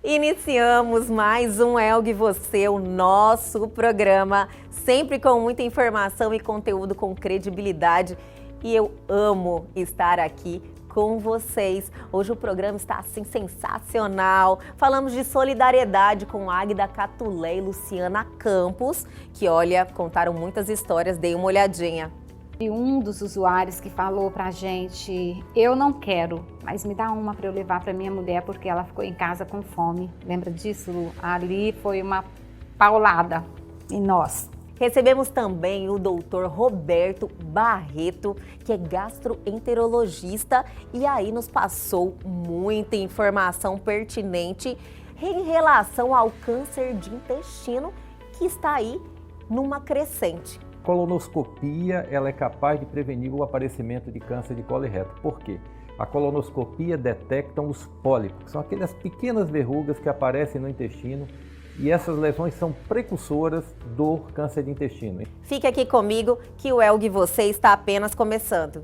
Iniciamos mais um Elgue Você, o nosso programa, sempre com muita informação e conteúdo com credibilidade. E eu amo estar aqui com vocês. Hoje o programa está assim sensacional. Falamos de solidariedade com Águida Catulé e Luciana Campos, que olha, contaram muitas histórias, dei uma olhadinha. E um dos usuários que falou pra gente, eu não quero, mas me dá uma para eu levar para minha mulher porque ela ficou em casa com fome. Lembra disso, Lu? Ali foi uma paulada em nós. Recebemos também o doutor Roberto Barreto, que é gastroenterologista, e aí nos passou muita informação pertinente em relação ao câncer de intestino, que está aí numa crescente. Colonoscopia, ela é capaz de prevenir o aparecimento de câncer de colo e reto. Por quê? A colonoscopia detecta os pólipos, que são aquelas pequenas verrugas que aparecem no intestino, e essas lesões são precursoras do câncer de intestino. Fique aqui comigo que o Elgue Você está apenas começando.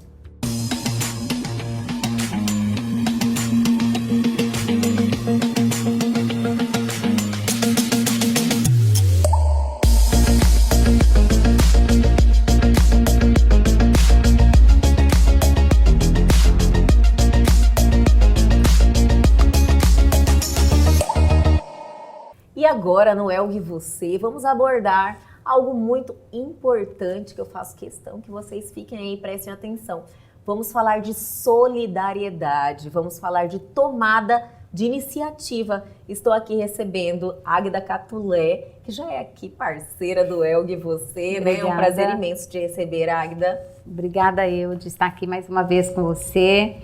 E agora no Elgue Você vamos abordar algo muito importante que eu faço questão que vocês fiquem aí e prestem atenção. Vamos falar de solidariedade, vamos falar de tomada de iniciativa. Estou aqui recebendo Águida Catulé, que já é aqui parceira do Elgue Você, né? É um prazer imenso de receber, Águida. Obrigada eu de estar aqui mais uma vez com você.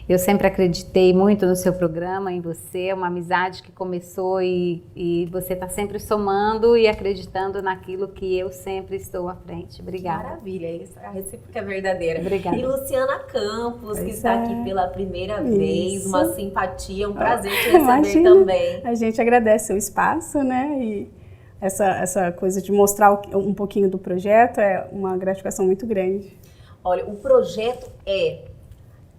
Eu sempre acreditei muito no seu programa, em você, é uma amizade que começou e você está sempre somando e acreditando naquilo que eu sempre estou à frente. Obrigada. Maravilha, isso, a recíproca é verdadeira. Obrigada. E Luciana Campos, que está aqui pela primeira vez, uma simpatia, um prazer te receber também. A gente agradece o espaço, né? E essa coisa de mostrar um pouquinho do projeto é uma gratificação muito grande. Olha, o projeto é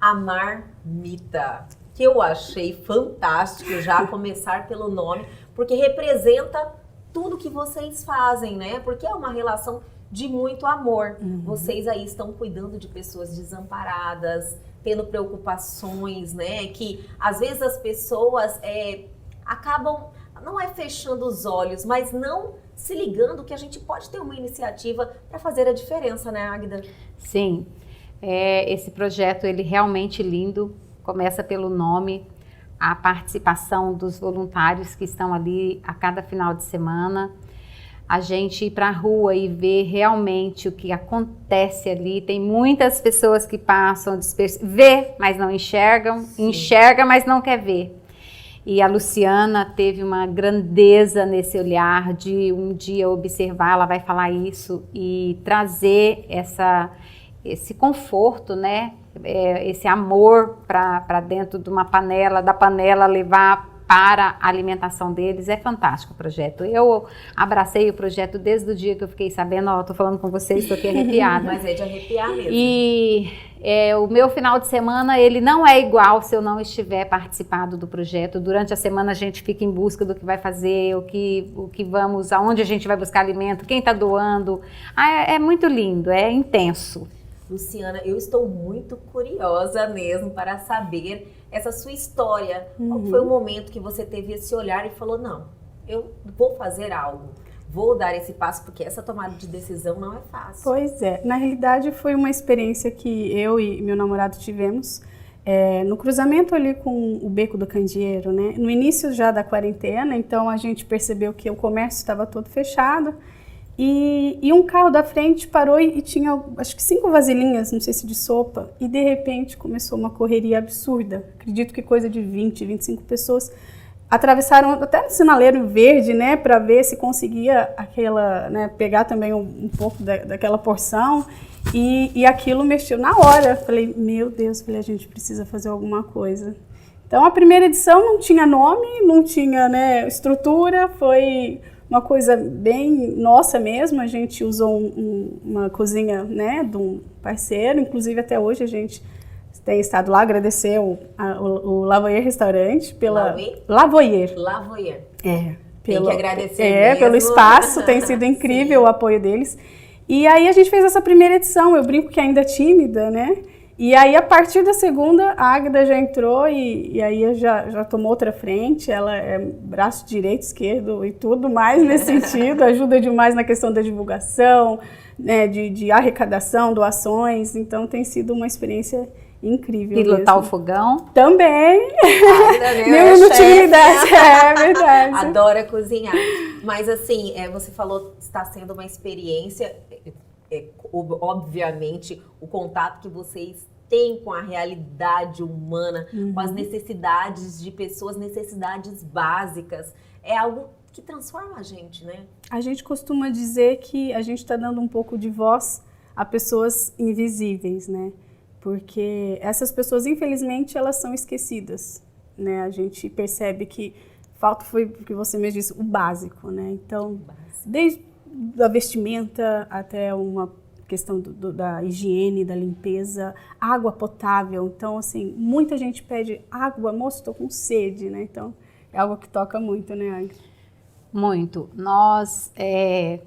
a Marmita, que eu achei fantástico já começar pelo nome, porque representa tudo que vocês fazem, né? Porque é uma relação de muito amor. Vocês aí estão cuidando de pessoas desamparadas, tendo preocupações, né? Que às vezes as pessoas acabam, não é fechando os olhos, mas não se ligando que a gente pode ter uma iniciativa para fazer a diferença, né, Águida? Sim. Esse projeto, ele realmente lindo, começa pelo nome, a participação dos voluntários que estão ali a cada final de semana, a gente ir para a rua e ver realmente o que acontece ali. Tem muitas pessoas que passam, vê, mas não enxergam, enxerga, mas não quer ver. E a Luciana teve uma grandeza nesse olhar de um dia observar, ela vai falar isso, e trazer esse conforto, né? Esse amor para dentro de uma panela, da panela levar para a alimentação deles. É fantástico o projeto. Eu abracei o projeto desde o dia que eu fiquei sabendo, tô falando com vocês, estou aqui arrepiada. Mas é de arrepiar mesmo. E o meu final de semana, ele não é igual se eu não estiver participado do projeto. Durante a semana a gente fica em busca do que vai fazer, o que vamos, aonde a gente vai buscar alimento, quem está doando. É muito lindo, é intenso. Luciana, eu estou muito curiosa mesmo para saber essa sua história. Qual foi o momento que você teve esse olhar e falou, não, eu vou fazer algo, vou dar esse passo, porque essa tomada de decisão não é fácil. Pois é, na realidade foi uma experiência que eu e meu namorado tivemos no cruzamento ali com o Beco do Candeeiro, né? No início já da quarentena, então a gente percebeu que o comércio estava todo fechado. E um carro da frente parou e tinha, acho que 5 vasilhinhas, não sei se de sopa, e de repente começou uma correria absurda. Acredito que coisa de 20, 25 pessoas atravessaram até no sinaleiro verde, né, para ver se conseguia pegar também um pouco daquela porção, e aquilo mexeu na hora. Falei, meu Deus, a gente precisa fazer alguma coisa. Então a primeira edição não tinha nome, não tinha, né, estrutura, foi uma coisa bem nossa mesmo. A gente usou uma cozinha, né, de um parceiro, inclusive até hoje a gente tem estado lá, agradecer o Lavoyer Restaurante pela... Lavoyer? Lavoyer. Tem que agradecer mesmo. Pelo espaço, tem sido incrível o apoio deles. E aí a gente fez essa primeira edição, eu brinco que ainda é tímida, né? E aí a partir da segunda, a Águida já entrou e aí já tomou outra frente, ela é braço direito, esquerdo e tudo mais nesse sentido, ajuda demais na questão da divulgação, né, de arrecadação, doações, então tem sido uma experiência incrível. Pilotar o fogão. Também. Minha inutilidade, é verdade. Adora cozinhar. Mas assim, você falou que está sendo uma experiência, obviamente, o contato que vocês têm com a realidade humana, com as necessidades de pessoas, necessidades básicas, é algo que transforma a gente, né? A gente costuma dizer que a gente está dando um pouco de voz a pessoas invisíveis, né? Porque essas pessoas, infelizmente, elas são esquecidas, né? A gente percebe que falta, foi o que você mesmo disse, o básico, né? Então, desde a vestimenta até uma questão da higiene, da limpeza, água potável. Então, assim, muita gente pede água, moço, estou com sede, né? Então, é algo que toca muito, né, Águida? Muito. Nós,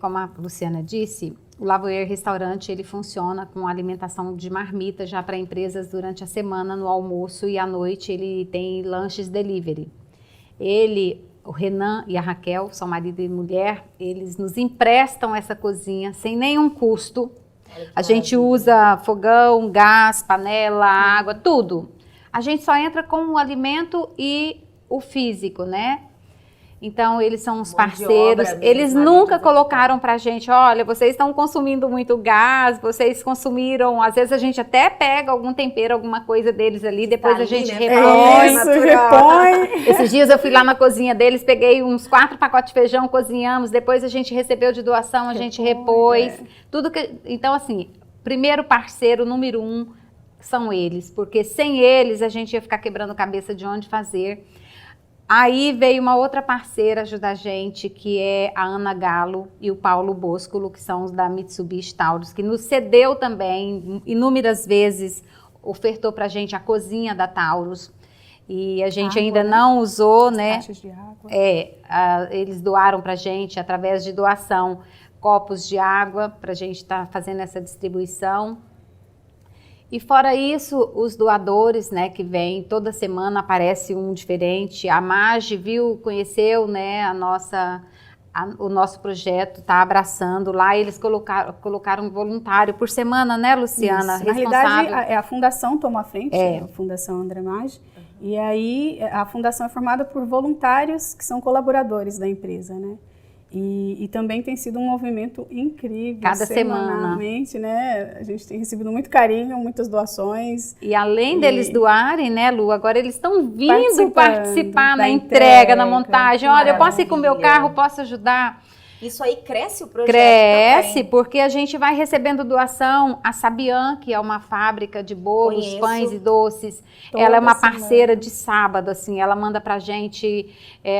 como a Luciana disse, o Lavoyer Restaurante, ele funciona com alimentação de marmita já para empresas durante a semana, no almoço, e à noite ele tem lanches delivery. O Renan e a Raquel, são marido e mulher, eles nos emprestam essa cozinha sem nenhum custo. A gente usa fogão, gás, panela, água, tudo. A gente só entra com o alimento e o físico, né? Então, eles são os parceiros, eles nunca colocaram pra gente, olha, vocês estão consumindo muito gás, vocês consumiram, às vezes a gente até pega algum tempero, alguma coisa deles ali, depois a gente repõe. Esses dias eu fui lá na cozinha deles, peguei uns 4 pacotes de feijão, cozinhamos, depois a gente recebeu de doação, a gente repôs, tudo que... Então, assim, primeiro parceiro, número 1, são eles, porque sem eles a gente ia ficar quebrando cabeça de onde fazer. Aí veio uma outra parceira ajudar a gente, que é a Ana Galo e o Paulo Boscolo, que são os da Mitsubishi Taurus, que nos cedeu também, inúmeras vezes, ofertou pra gente a cozinha da Taurus. E a gente ainda não usou, né? Caixas de água. Eles doaram pra gente, através de doação, copos de água, pra gente estar fazendo essa distribuição. E fora isso, os doadores, né, que vêm toda semana, aparece um diferente. A Magi conheceu, né, o nosso projeto, está abraçando. Lá eles colocaram um voluntário por semana, né, Luciana? Isso. Na realidade, a fundação toma a frente, a Fundação André Maggi. E aí, a fundação é formada por voluntários que são colaboradores da empresa, né? E também tem sido um movimento incrível. Cada semana. Né? A gente tem recebido muito carinho, muitas doações. E além deles doarem, né, Lu, agora eles estão vindo participar na entrega, na montagem. Olha, eu posso ir com o meu carro, posso ajudar. Isso aí cresce o projeto Cresce, também. Porque a gente vai recebendo doação. A Sabian, que é uma fábrica de bolos, pães e doces, ela é uma parceira de sábado, assim, ela manda pra gente,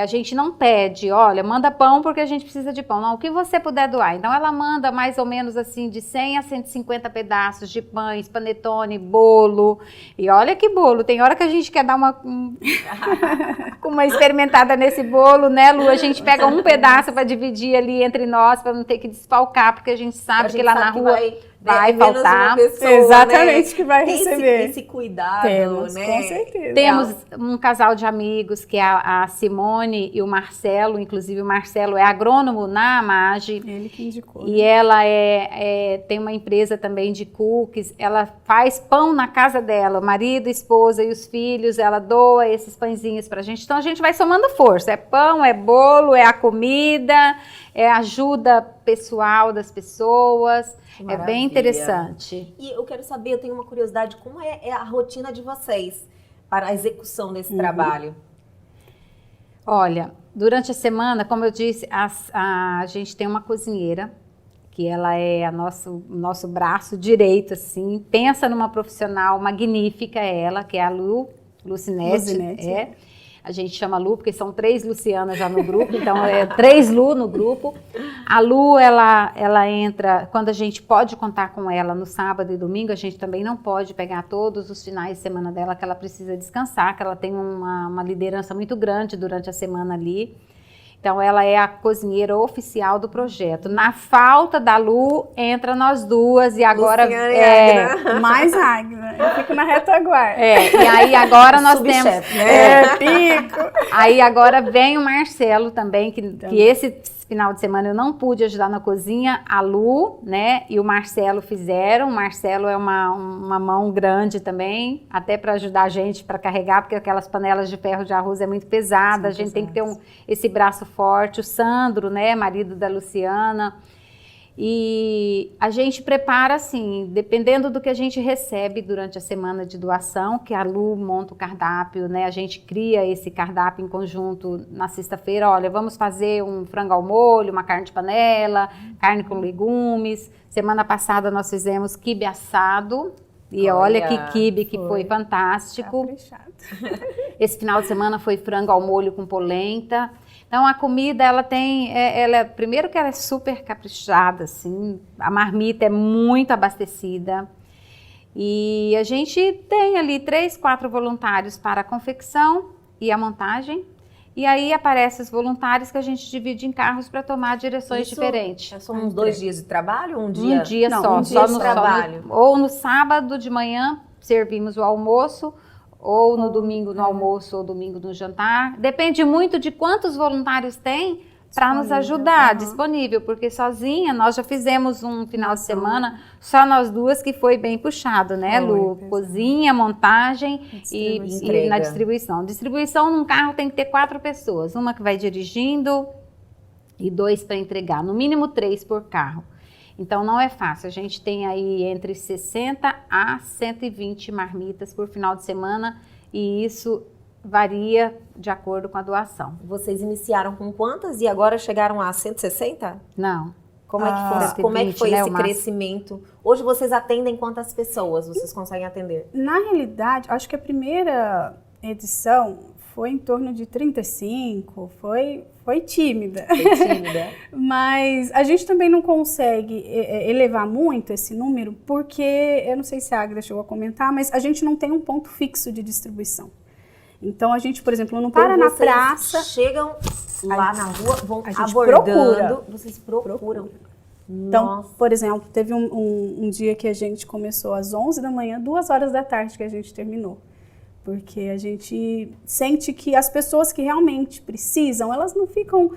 a gente não pede, olha, manda pão porque a gente precisa de pão, não, o que você puder doar. Então ela manda mais ou menos assim, de 100 a 150 pedaços de pães, panetone, bolo, e olha que bolo, tem hora que a gente quer dar uma experimentada nesse bolo, né, Lu? A gente pega um pedaço para dividir ali entre nós, para não ter que desfalcar, porque a gente sabe que lá na rua vai faltar. Pessoa, exatamente, né? que vai receber. Esse cuidado, Temos, né? Com certeza. Temos um casal de amigos, que é a Simone e o Marcelo, inclusive o Marcelo é agrônomo na Maggi. Ele que indicou. E ela tem uma empresa também de cookies, ela faz pão na casa dela, o marido, a esposa e os filhos, ela doa esses pãezinhos pra gente. Então a gente vai somando força, é pão, é bolo, é a comida, é ajuda pessoal das pessoas. É bem interessante. E eu quero saber, eu tenho uma curiosidade, como é a rotina de vocês para a execução desse trabalho? Olha, durante a semana, como eu disse, a gente tem uma cozinheira, que ela é o nosso braço direito, assim. Pensa numa profissional magnífica, ela, que é a Lucinete. A gente chama Lu porque são 3 Lucianas já no grupo, então é 3 Lu no grupo. A Lu, ela entra, quando a gente pode contar com ela no sábado e domingo, a gente também não pode pegar todos os finais de semana dela, que ela precisa descansar, que ela tem uma liderança muito grande durante a semana ali. Então, ela é a cozinheira oficial do projeto. Na falta da Lu, entra nós duas e agora... Mais Agna. Eu fico na retaguarda. E aí agora nós temos... Pico. Aí agora vem o Marcelo também, que esse final de semana eu não pude ajudar na cozinha, a Lu, né, e o Marcelo fizeram. O Marcelo é uma mão grande também, até para ajudar a gente para carregar, porque aquelas panelas de ferro de arroz é muito pesada, a gente tem que ter esse braço forte. O Sandro, né, marido da Luciana. E a gente prepara assim, dependendo do que a gente recebe durante a semana de doação, que a Lu monta o cardápio, né? A gente cria esse cardápio em conjunto na sexta-feira. Olha, vamos fazer um frango ao molho, uma carne de panela, carne com legumes. Semana passada nós fizemos quibe assado. E olha que quibe que foi fantástico. Esse final de semana foi frango ao molho com polenta. Então, a comida, primeiro que ela é super caprichada, assim, a marmita é muito abastecida. E a gente tem ali 3, 4 voluntários para a confecção e a montagem. E aí aparecem os voluntários que a gente divide em carros para tomar direções diferentes. São uns 2 dias de trabalho? Um dia só. Um dia de trabalho. Ou no sábado de manhã servimos o almoço, ou no domingo no almoço, ou domingo no jantar. Depende muito de quantos voluntários tem para nos ajudar, disponível, porque sozinha nós já fizemos um final de semana, só nós duas, que foi bem puxado, né, Lu? Cozinha, montagem e na distribuição. Distribuição num carro tem que ter 4 pessoas, uma que vai dirigindo e 2 para entregar, no mínimo 3 por carro. Então, não é fácil. A gente tem aí entre 60 a 120 marmitas por final de semana e isso varia de acordo com a doação. Vocês iniciaram com quantas e agora chegaram a 160? Não. Como é que foi esse crescimento? Hoje vocês atendem quantas pessoas vocês conseguem atender? Na realidade, acho que a primeira edição foi em torno de 35, foi tímida. Mas a gente também não consegue elevar muito esse número, porque, eu não sei se a Agda chegou a comentar, mas a gente não tem um ponto fixo de distribuição. Então a gente, por exemplo, não para na praça. Chegam lá na rua, vão abordando. Vocês procuram. Então, por exemplo, teve um dia que a gente começou às 11 da manhã, 2 horas da tarde que a gente terminou. Porque a gente sente que as pessoas que realmente precisam, elas não ficam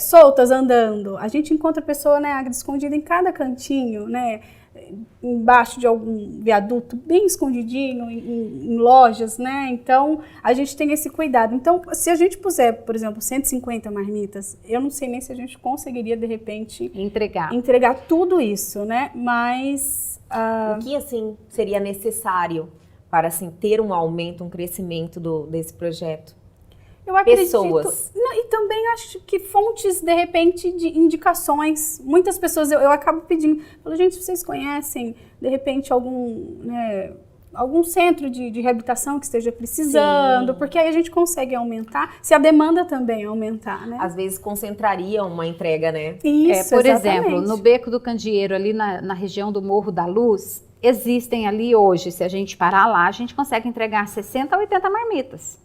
soltas andando. A gente encontra a pessoa, né, escondida em cada cantinho, né, embaixo de algum viaduto, bem escondidinho, em lojas, né? Então, a gente tem esse cuidado. Então, se a gente puser, por exemplo, 150 marmitas, eu não sei nem se a gente conseguiria, de repente, entregar tudo isso, né? Mas... O que, assim, seria necessário para, assim, ter um aumento, um crescimento desse projeto? Eu acredito, pessoas. E também acho que fontes, de repente, de indicações. Muitas pessoas, eu acabo pedindo, falo, gente, vocês conhecem, de repente, algum centro de reabilitação que esteja precisando? Sim. Porque aí a gente consegue aumentar, se a demanda também aumentar, né? Às vezes concentraria uma entrega, né? Isso, por exemplo, no Beco do Candeeiro, ali na região do Morro da Luz, existem ali hoje, se a gente parar lá, a gente consegue entregar 60 a 80 marmitas.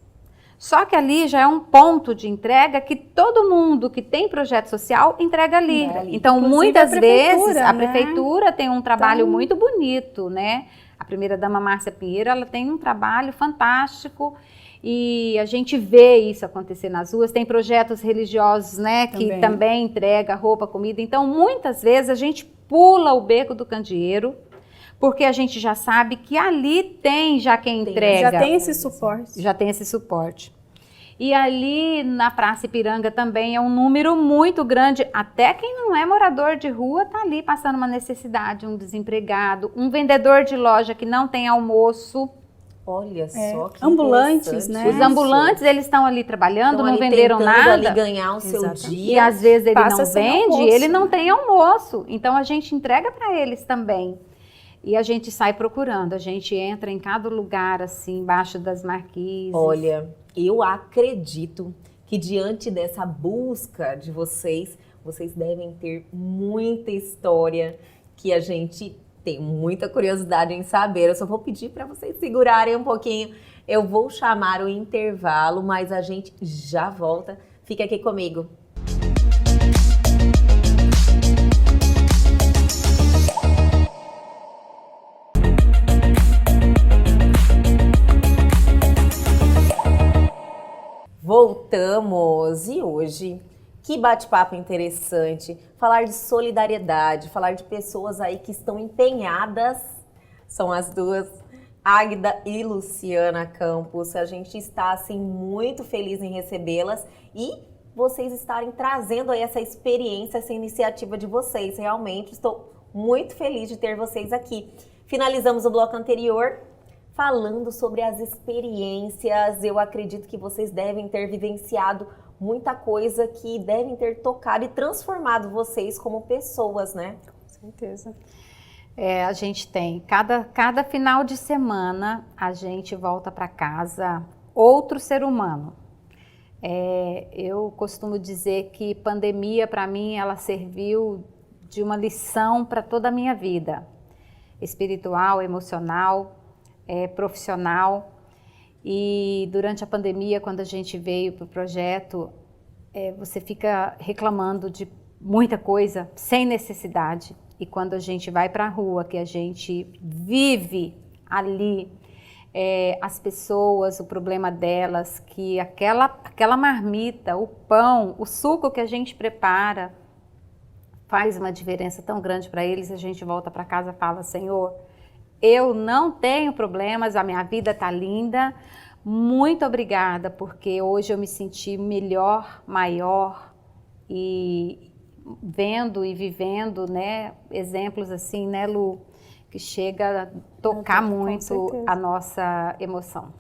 Só que ali já é um ponto de entrega que todo mundo que tem projeto social entrega ali. Então, inclusive, muitas vezes, a prefeitura tem um trabalho muito bonito, né? A primeira-dama Márcia Pinheiro, ela tem um trabalho fantástico e a gente vê isso acontecer nas ruas. Tem projetos religiosos, né, que também entrega roupa, comida. Então, muitas vezes, a gente pula o Beco do Candeeiro, porque a gente já sabe que ali tem já quem entrega. Já tem esse suporte. Já tem esse suporte. E ali na Praça Ipiranga também é um número muito grande. Até quem não é morador de rua está ali passando uma necessidade, um desempregado, um vendedor de loja que não tem almoço. Olha só que ambulantes, né? Os ambulantes, eles estão ali trabalhando, não venderam nada. Ali ganhar o seu dia. E às vezes ele não vende, ele não tem almoço. Então a gente entrega para eles também. E a gente sai procurando, a gente entra em cada lugar, assim, embaixo das marquises. Olha, eu acredito que diante dessa busca de vocês, vocês devem ter muita história que a gente tem muita curiosidade em saber. Eu só vou pedir para vocês segurarem um pouquinho. Eu vou chamar o intervalo, mas a gente já volta. Fica aqui comigo. Voltamos e hoje, que bate-papo interessante, falar de solidariedade, falar de pessoas aí que estão empenhadas, são as duas, Águida e Luciana Campos. A gente está assim muito feliz em recebê-las e vocês estarem trazendo aí essa experiência, essa iniciativa de vocês. Realmente estou muito feliz de ter vocês aqui. Finalizamos o bloco anterior falando sobre as experiências. Eu acredito que vocês devem ter vivenciado muita coisa que devem ter tocado e transformado vocês como pessoas, né? Com certeza. A gente tem, cada final de semana, a gente volta para casa outro ser humano. Eu costumo dizer que pandemia, para mim, ela serviu de uma lição para toda a minha vida. Espiritual, emocional, profissional. E durante a pandemia, quando a gente veio para o projeto, você fica reclamando de muita coisa sem necessidade. E quando a gente vai para a rua, que a gente vive ali as pessoas, o problema delas, que aquela marmita, o pão, o suco que a gente prepara faz uma diferença tão grande para eles, a gente volta para casa e fala: Senhor, eu não tenho problemas, a minha vida está linda, muito obrigada, porque hoje eu me senti melhor, maior, e vendo e vivendo, né, exemplos assim, né, Lu, que chega a tocar muito a nossa emoção.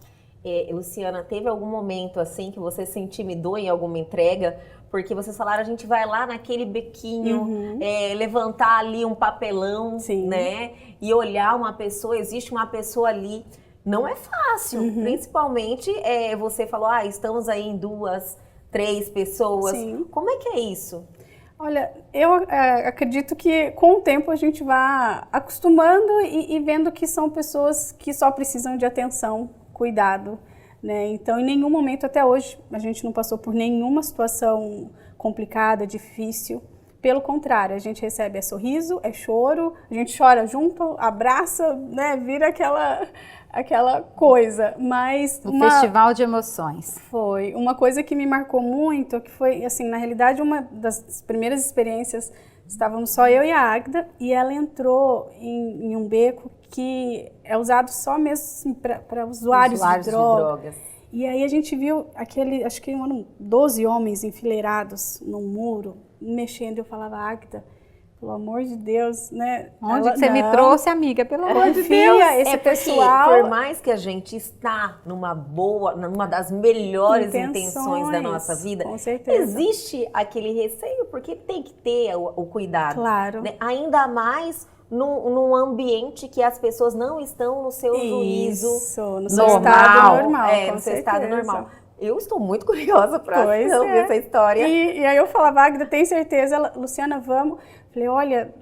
Luciana, teve algum momento assim que você se intimidou em alguma entrega? Porque vocês falaram, a gente vai lá naquele bequinho, levantar ali um papelão, Sim. né? E olhar uma pessoa, existe uma pessoa ali. Não é fácil, principalmente você falou, estamos aí em 2, 3 pessoas. Sim. Como é que é isso? Olha, eu acredito que com o tempo a gente vai acostumando e vendo que são pessoas que só precisam de atenção, cuidado, né? Então, em nenhum momento até hoje a gente não passou por nenhuma situação complicada, difícil. Pelo contrário, a gente recebe sorriso, choro, a gente chora junto, abraça, né? Vira aquela coisa, mas festival de emoções. Foi uma coisa que me marcou muito, que foi, assim, na realidade, uma das primeiras experiências, estávamos só eu e a Águida, e ela entrou em um beco que é usado só mesmo para usuários de drogas. E aí a gente viu acho que eram 12 homens enfileirados num muro, mexendo, eu falava: Águida, pelo amor de Deus, né? Onde que você me trouxe, amiga? Pelo amor de Deus. Deus. Esse pessoal, por mais que a gente está numa das melhores intenções da nossa vida, com certeza, existe aquele receio, porque tem que ter o cuidado. Claro. Né? Ainda mais num ambiente que as pessoas não estão no seu juízo no seu estado normal. No seu estado normal. Eu estou muito curiosa para ouvir essa história. E aí eu falava: Águida, tem certeza? Ela: Luciana, vamos. Falei: olha,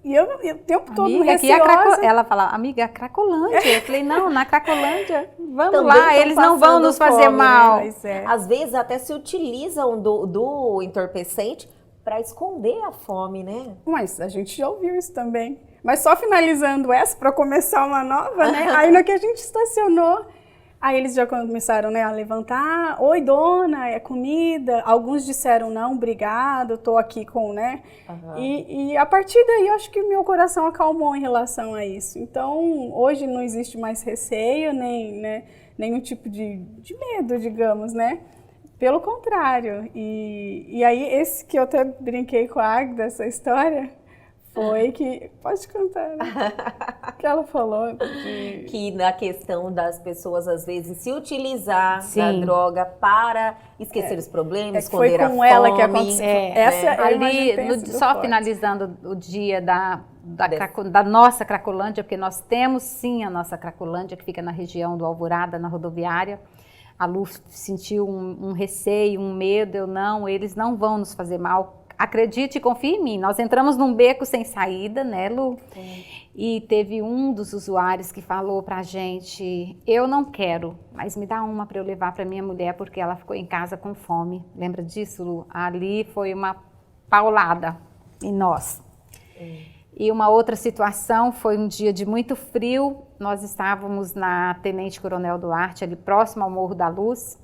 e eu o tempo todo receosa. Ela falava: amiga, a Cracolândia. Eu falei: não, na Cracolândia, vamos também lá, eles não vão nos fazer mal. Né? Às vezes até se utilizam do entorpecente para esconder a fome, né? Mas a gente já ouviu isso também. Mas só finalizando essa, para começar uma nova, né? Aí no que a gente estacionou, aí eles já começaram, né, a levantar: oi, dona, é comida? Alguns disseram: não, obrigado, tô aqui com, né? E a partir daí, eu acho que meu coração acalmou em relação a isso. Então, hoje não existe mais receio, nenhum tipo de medo, digamos, né? Pelo contrário. E aí, esse que eu até brinquei com a Águida, essa história, foi que... Pode cantar, né? Que ela falou de... Que na questão das pessoas, às vezes, se utilizar da Sim. droga para esquecer os problemas, que foi esconder a com ela fome. que aconteceu. Essa eu imagino Ali, que tenha sido só forte. finalizando o dia da nossa Cracolândia, porque nós temos sim a nossa Cracolândia, que fica na região do Alvorada, na rodoviária. A Lu sentiu um receio, um medo, eles não vão nos fazer mal. Acredite e confie em mim. Nós entramos num beco sem saída, né, Lu? E teve um dos usuários que falou pra gente, eu não quero, mas me dá uma para eu levar para minha mulher, porque ela ficou em casa com fome. Lembra disso, Lu? Ali foi uma paulada em nós. E uma outra situação foi um dia de muito frio, nós estávamos na Tenente Coronel Duarte, ali próximo ao Morro da Luz,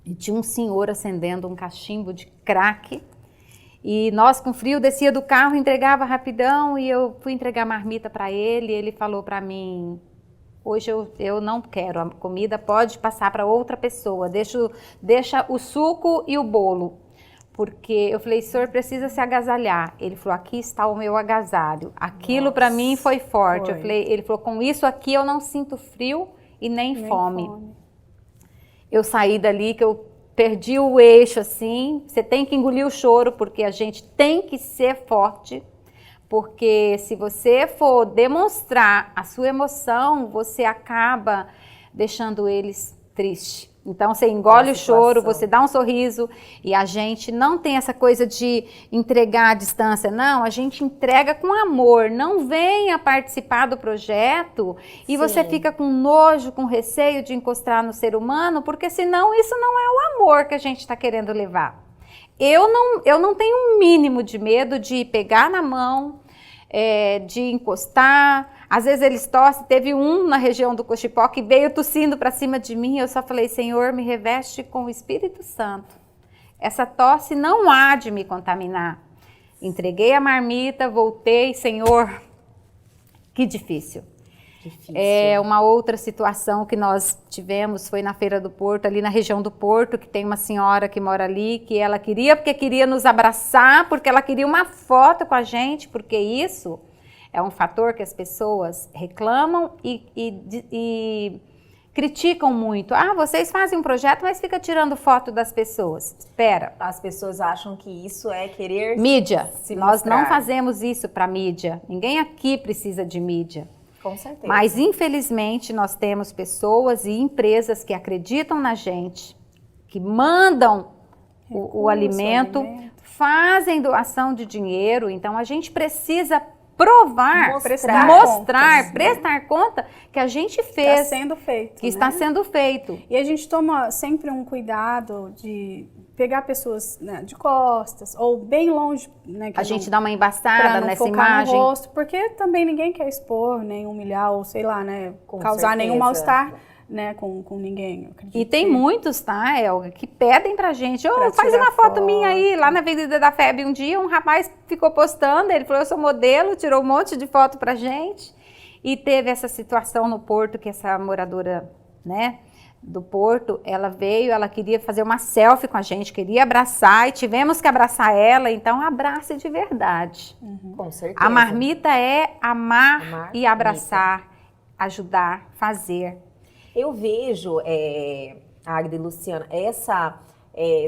e tinha um senhor acendendo um cachimbo de crack, e nós com frio descia do carro, entregava rapidão, e eu fui entregar marmita para ele, e ele falou para mim, hoje eu não quero, a comida pode passar para outra pessoa, deixa o suco e o bolo. Porque eu falei, senhor, precisa se agasalhar. Ele falou, aqui está o meu agasalho. Aquilo para mim foi forte. Ele falou, com isso aqui eu não sinto frio e nem fome. Eu saí dali que eu perdi o eixo assim. Você tem que engolir o choro, porque a gente tem que ser forte. Porque se você for demonstrar a sua emoção, você acaba deixando eles tristes. Então, você engole o choro, você dá um sorriso, e a gente não tem essa coisa de entregar à distância, não, a gente entrega com amor, não venha participar do projeto e você fica com nojo, com receio de encostar no ser humano, porque senão isso não é o amor que a gente está querendo levar. Eu não tenho um mínimo de medo de pegar na mão, de encostar. Às vezes eles tossem, teve um na região do Cochipó que veio tossindo para cima de mim, eu só falei, Senhor, me reveste com o Espírito Santo. Essa tosse não há de me contaminar. Entreguei a marmita, voltei, Senhor, que difícil. Uma outra situação que nós tivemos foi na Feira do Porto, ali na região do Porto, que tem uma senhora que mora ali, que ela queria nos abraçar, porque ela queria uma foto com a gente, porque isso é um fator que as pessoas reclamam e criticam muito. Ah, vocês fazem um projeto, mas fica tirando foto das pessoas. Espera. As pessoas acham que isso é querer mídia. Nós mostrar. não fazemos isso para mídia. Ninguém aqui precisa de mídia. Com certeza. Mas, infelizmente, nós temos pessoas e empresas que acreditam na gente, que mandam o alimento, fazem doação de dinheiro. Então, a gente precisa provar, mostrar, prestar conta que a gente fez. Está sendo feito. Que está sendo feito. E a gente toma sempre um cuidado de pegar pessoas, né, de costas ou bem longe, né, que a gente dá uma embaçada nessa focar imagem. No rosto, porque também ninguém quer expor, nem humilhar ou sei lá, né, causar certeza. Nenhum mal-estar, né, com ninguém. E tem muitos, tá, Elga, que pedem pra gente, faz uma foto minha aí, lá na Avenida da FEB. Um dia um rapaz ficou postando, ele falou, eu sou modelo, tirou um monte de foto pra gente. E teve essa situação no Porto, que essa moradora, né, do Porto, ela veio, ela queria fazer uma selfie com a gente, queria abraçar, e tivemos que abraçar ela, então abrace de verdade. Com certeza. A marmita é amar e abraçar, ajudar, fazer. Eu vejo, Agda e Luciana, essa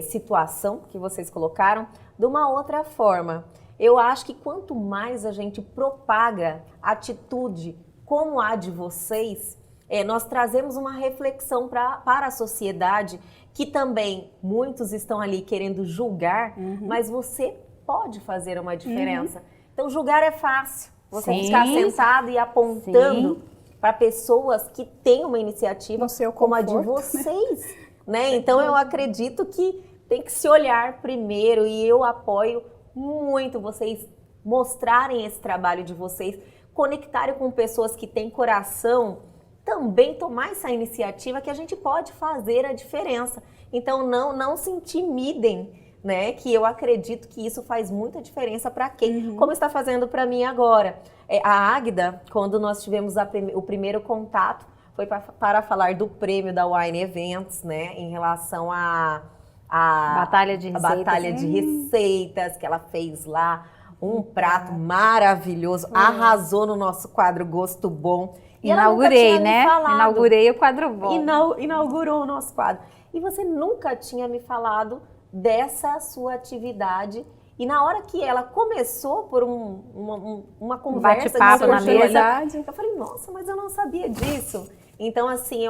situação que vocês colocaram de uma outra forma. Eu acho que quanto mais a gente propaga atitude como a de vocês, nós trazemos uma reflexão para a sociedade, que também muitos estão ali querendo julgar, mas você pode fazer uma diferença. Então, julgar é fácil. Você ficar sentado e apontando para pessoas que têm uma iniciativa como a de vocês, né? Então, eu acredito que tem que se olhar primeiro, e eu apoio muito vocês mostrarem esse trabalho de vocês, conectarem com pessoas que têm coração, também tomar essa iniciativa, que a gente pode fazer a diferença. Então, não se intimidem, né? Que eu acredito que isso faz muita diferença para quem, como está fazendo para mim agora. A Agda, quando nós tivemos o primeiro contato, foi para falar do prêmio da Wine Events, né? Em relação a Batalha de Receitas. Batalha de Receitas que ela fez lá. um prato maravilhoso, arrasou no nosso quadro Gosto Bom. E ela nunca Inaugurei, tinha me né? falado. Inaugurei o quadro bom. Inaugurou o nosso quadro. E você nunca tinha me falado dessa sua atividade. E na hora que ela começou por uma conversa, bate-papo na mesa, eu falei, nossa, mas eu não sabia disso. Então, assim,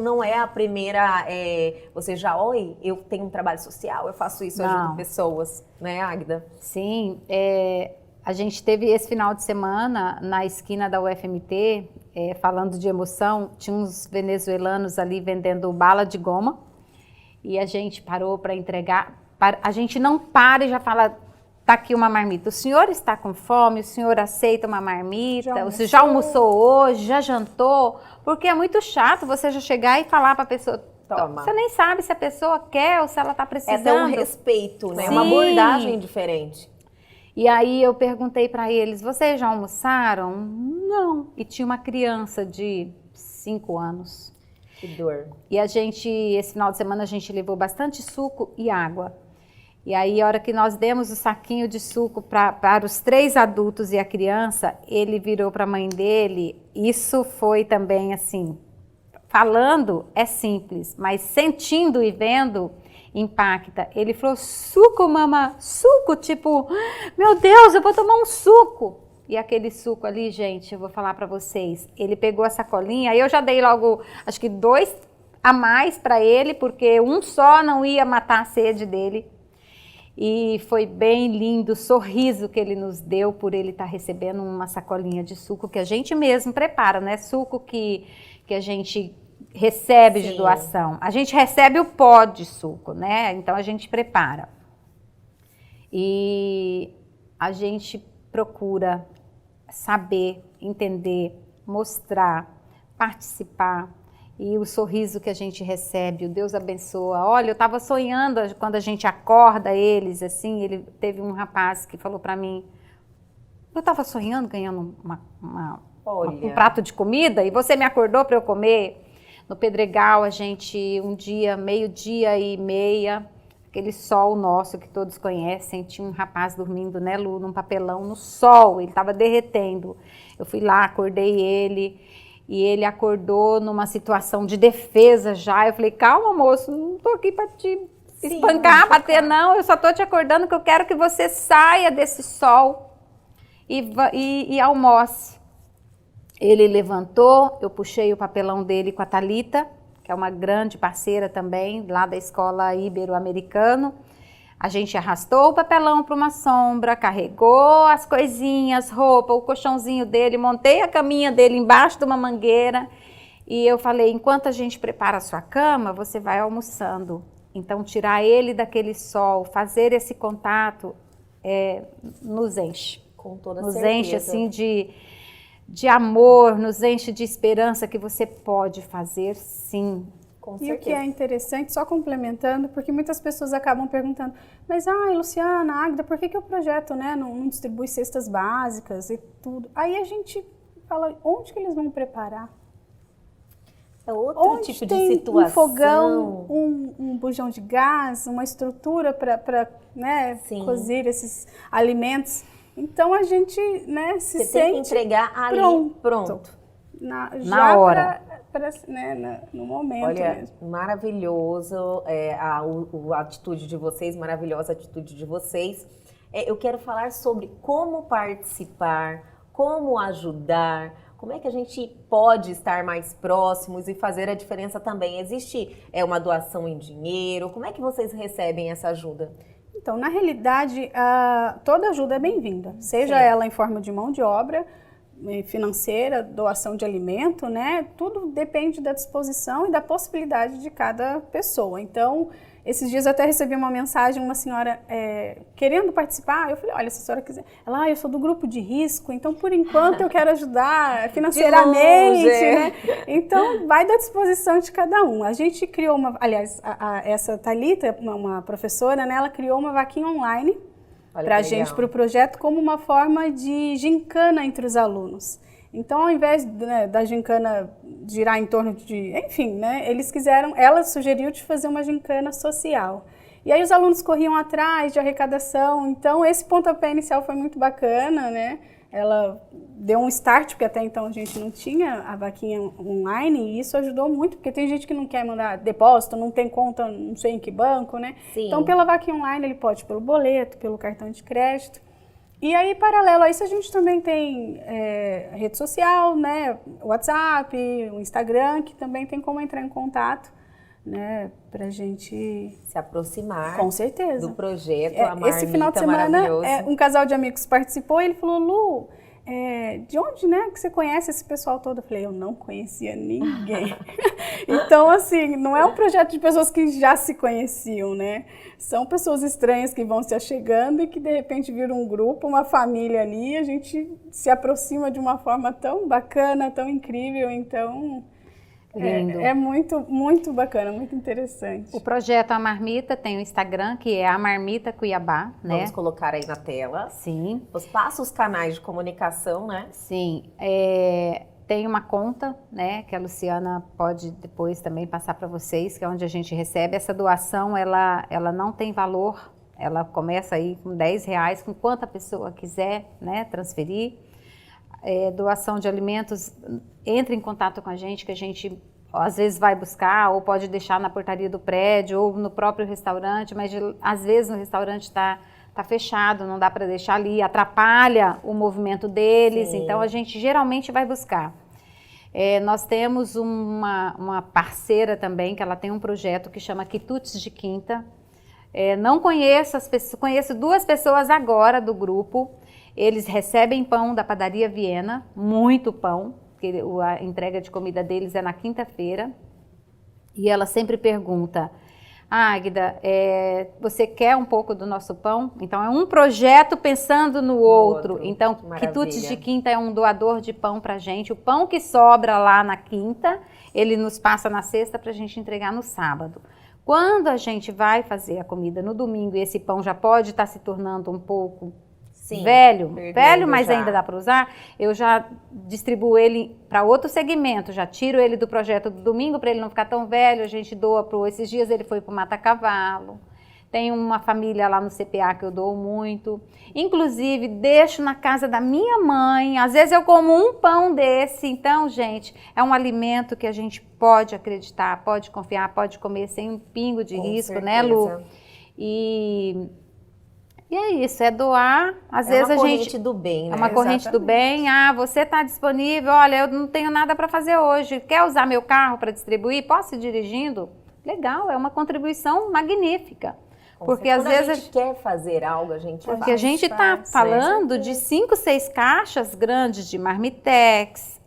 não é a primeira, você já, oi, eu tenho um trabalho social, eu faço isso, eu ajudo pessoas, né, Águida? Sim, a gente teve esse final de semana na esquina da UFMT, falando de emoção, tinha uns venezuelanos ali vendendo bala de goma e a gente parou para entregar. A gente não para e já fala, tá aqui uma marmita. O senhor está com fome? O senhor aceita uma marmita? Você já almoçou hoje? Já jantou? Porque é muito chato você já chegar e falar para a pessoa. Toma. Você nem sabe se a pessoa quer ou se ela está precisando. É um respeito, né? Uma abordagem diferente. E aí eu perguntei para eles, vocês já almoçaram? Não. E tinha uma criança de 5 anos. Que dor. E esse final de semana, a gente levou bastante suco e água. E aí, a hora que nós demos o saquinho de suco para os 3 adultos e a criança, ele virou para a mãe dele. Isso foi também assim, falando é simples, mas sentindo e vendo impacta. Ele falou, suco, mama, suco, tipo, meu Deus, eu vou tomar um suco. E aquele suco ali, gente, eu vou falar para vocês, ele pegou a sacolinha, aí eu já dei logo, acho que 2 a mais para ele, porque um só não ia matar a sede dele. E foi bem lindo o sorriso que ele nos deu por ele estar recebendo uma sacolinha de suco que a gente mesmo prepara, não é suco que a gente recebe de doação. A gente recebe o pó de suco, né? Então a gente prepara. E a gente procura saber, entender, mostrar, participar. E o sorriso que a gente recebe, o Deus abençoa. Olha, eu estava sonhando quando a gente acorda eles, assim, teve um rapaz que falou para mim, eu estava sonhando ganhando um prato de comida e você me acordou para eu comer. No Pedregal, a gente, um dia, 12:30, aquele sol nosso que todos conhecem, tinha um rapaz dormindo, né, Lu, num papelão, no sol, ele estava derretendo. Eu fui lá, acordei ele. E ele acordou numa situação de defesa já. Eu falei, calma, moço, não tô aqui para te espancar, bater, não. Eu só tô te acordando que eu quero que você saia desse sol e almoce. Ele levantou, eu puxei o papelão dele com a Thalita, que é uma grande parceira também, lá da escola Ibero-Americano. A gente arrastou o papelão para uma sombra, carregou as coisinhas, roupa, o colchãozinho dele, montei a caminha dele embaixo de uma mangueira e eu falei, enquanto a gente prepara a sua cama, você vai almoçando. Então, tirar ele daquele sol, fazer esse contato, nos enche. Com toda nos certeza. Enche assim de amor, nos enche de esperança que você pode fazer sim. E o que é interessante, só complementando, porque muitas pessoas acabam perguntando, mas Luciana, Águida, por que o projeto, né, não distribui cestas básicas e tudo? Aí a gente fala, onde que eles vão preparar? É outro tipo de situação. Um fogão, um bujão de gás, uma estrutura para né, cozer esses alimentos. Então a gente, né, se sente tem que entregar ali pronto. Na hora. No momento. Olha, mesmo. Maravilhoso a atitude de vocês, maravilhosa a atitude de vocês. Eu quero falar sobre como participar, como ajudar, como é que a gente pode estar mais próximos e fazer a diferença também. Existe uma doação em dinheiro? Como é que vocês recebem essa ajuda? Então, na realidade, toda ajuda é bem-vinda, seja ela em forma de mão de obra, financeira, doação de alimento, né? Tudo depende da disposição e da possibilidade de cada pessoa. Então, esses dias eu até recebi uma mensagem, uma senhora querendo participar. Eu falei, olha, se a senhora quiser. Ela, eu sou do grupo de risco, então por enquanto eu quero ajudar financeiramente, né? Então, vai da disposição de cada um. A gente criou essa Thalita, uma professora, né? Ela criou uma vaquinha online para a gente, para o projeto, como uma forma de gincana entre os alunos. Então, ao invés da gincana girar em torno de, enfim, né, ela sugeriu de fazer uma gincana social. E aí os alunos corriam atrás de arrecadação, então esse pontapé inicial foi muito bacana, né? Ela deu um start, porque até então a gente não tinha a vaquinha online, e isso ajudou muito, porque tem gente que não quer mandar depósito, não tem conta, não sei em que banco, né? Sim. Então, pela vaquinha online, ele pode ir pelo boleto, pelo cartão de crédito. E aí, paralelo a isso, a gente também tem rede social, né? WhatsApp, o Instagram, que também tem como entrar em contato, né? Pra gente se aproximar, com certeza, do projeto. A Marmita, esse final de semana, um casal de amigos participou e ele falou: Lu, de onde, né, que você conhece esse pessoal todo? Eu falei: eu não conhecia ninguém. Então, assim, não é um projeto de pessoas que já se conheciam, né? São pessoas estranhas que vão se achegando e que, de repente, viram um grupo, uma família ali, e a gente se aproxima de uma forma tão bacana, tão incrível. Então, lindo. É muito, muito bacana, muito interessante. O projeto A Marmita tem o Instagram, que é A Marmita Cuiabá, né? Vamos colocar aí na tela. Sim. Passa os canais de comunicação, né? Sim. Tem uma conta, né, que a Luciana pode depois também passar para vocês, que é onde a gente recebe. Essa doação, ela não tem valor, ela começa aí com R$10, com quanta pessoa quiser, né, transferir. Doação de alimentos, entre em contato com a gente, que a gente às vezes vai buscar, ou pode deixar na portaria do prédio, ou no próprio restaurante, mas às vezes no restaurante está fechado, não dá para deixar ali, atrapalha o movimento deles. Sim. Então a gente geralmente vai buscar. Nós temos uma parceira também, que ela tem um projeto que chama Quitutes de Quinta. Não conheço as pessoas, conheço 2 pessoas agora do grupo. Eles recebem pão da padaria Viena, muito pão, porque a entrega de comida deles é na quinta-feira. E ela sempre pergunta: Águida, você quer um pouco do nosso pão? Então é um projeto pensando no outro. Então, Quitutes de Quinta é um doador de pão pra gente. O pão que sobra lá na quinta, ele nos passa na sexta pra gente entregar no sábado. Quando a gente vai fazer a comida no domingo e esse pão já pode estar se tornando um pouco velho, mas ainda dá para usar, eu já distribuo ele para outro segmento, já tiro ele do projeto do domingo para ele não ficar tão velho, a gente doa para esses dias ele foi para o Mata Cavalo. Tem uma família lá no CPA que eu dou muito. Inclusive, deixo na casa da minha mãe. Às vezes eu como um pão desse. Então, gente, é um alimento que a gente pode acreditar, pode confiar, pode comer sem um pingo de risco, certeza, né, Lu? E é isso, é doar. Às vezes a gente... É uma corrente do bem, né? É uma corrente do bem. Você está disponível, olha, eu não tenho nada para fazer hoje. Quer usar meu carro para distribuir? Posso ir dirigindo? Legal, é uma contribuição magnífica. Porque às vezes a gente quer fazer algo, a gente porque a gente está falando de 5, 6 caixas grandes de marmitex,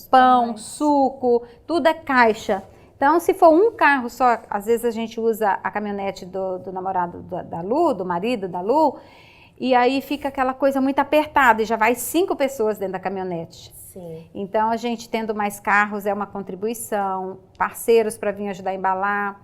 pão, suco, tudo é caixa. Então, se for um carro só, às vezes a gente usa a caminhonete do namorado da Lu, do marido da Lu, e aí fica aquela coisa muito apertada e já vai 5 pessoas dentro da caminhonete. Sim. Então, a gente tendo mais carros é uma contribuição, parceiros para vir ajudar a embalar.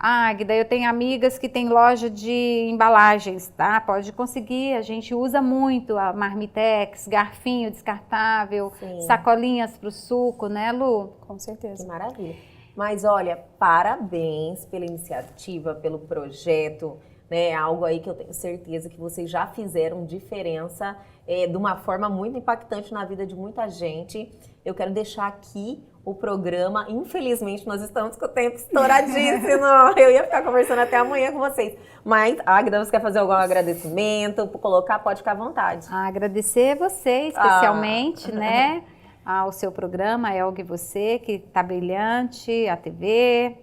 Águida, eu tenho amigas que têm loja de embalagens, tá? Pode conseguir, a gente usa muito a marmitex, garfinho descartável, sim, sacolinhas para o suco, né, Lu? Com certeza. Que maravilha. Mas olha, parabéns pela iniciativa, pelo projeto, né? Algo aí que eu tenho certeza que vocês já fizeram diferença de uma forma muito impactante na vida de muita gente. Eu quero deixar aqui o programa. Infelizmente, nós estamos com o tempo estouradíssimo. Eu ia ficar conversando até amanhã com vocês. Mas, Águida, você quer fazer algum agradecimento? Colocar, pode ficar à vontade. Agradecer você, especialmente, né? Ao seu programa, Elga e Você, que está brilhante, a TV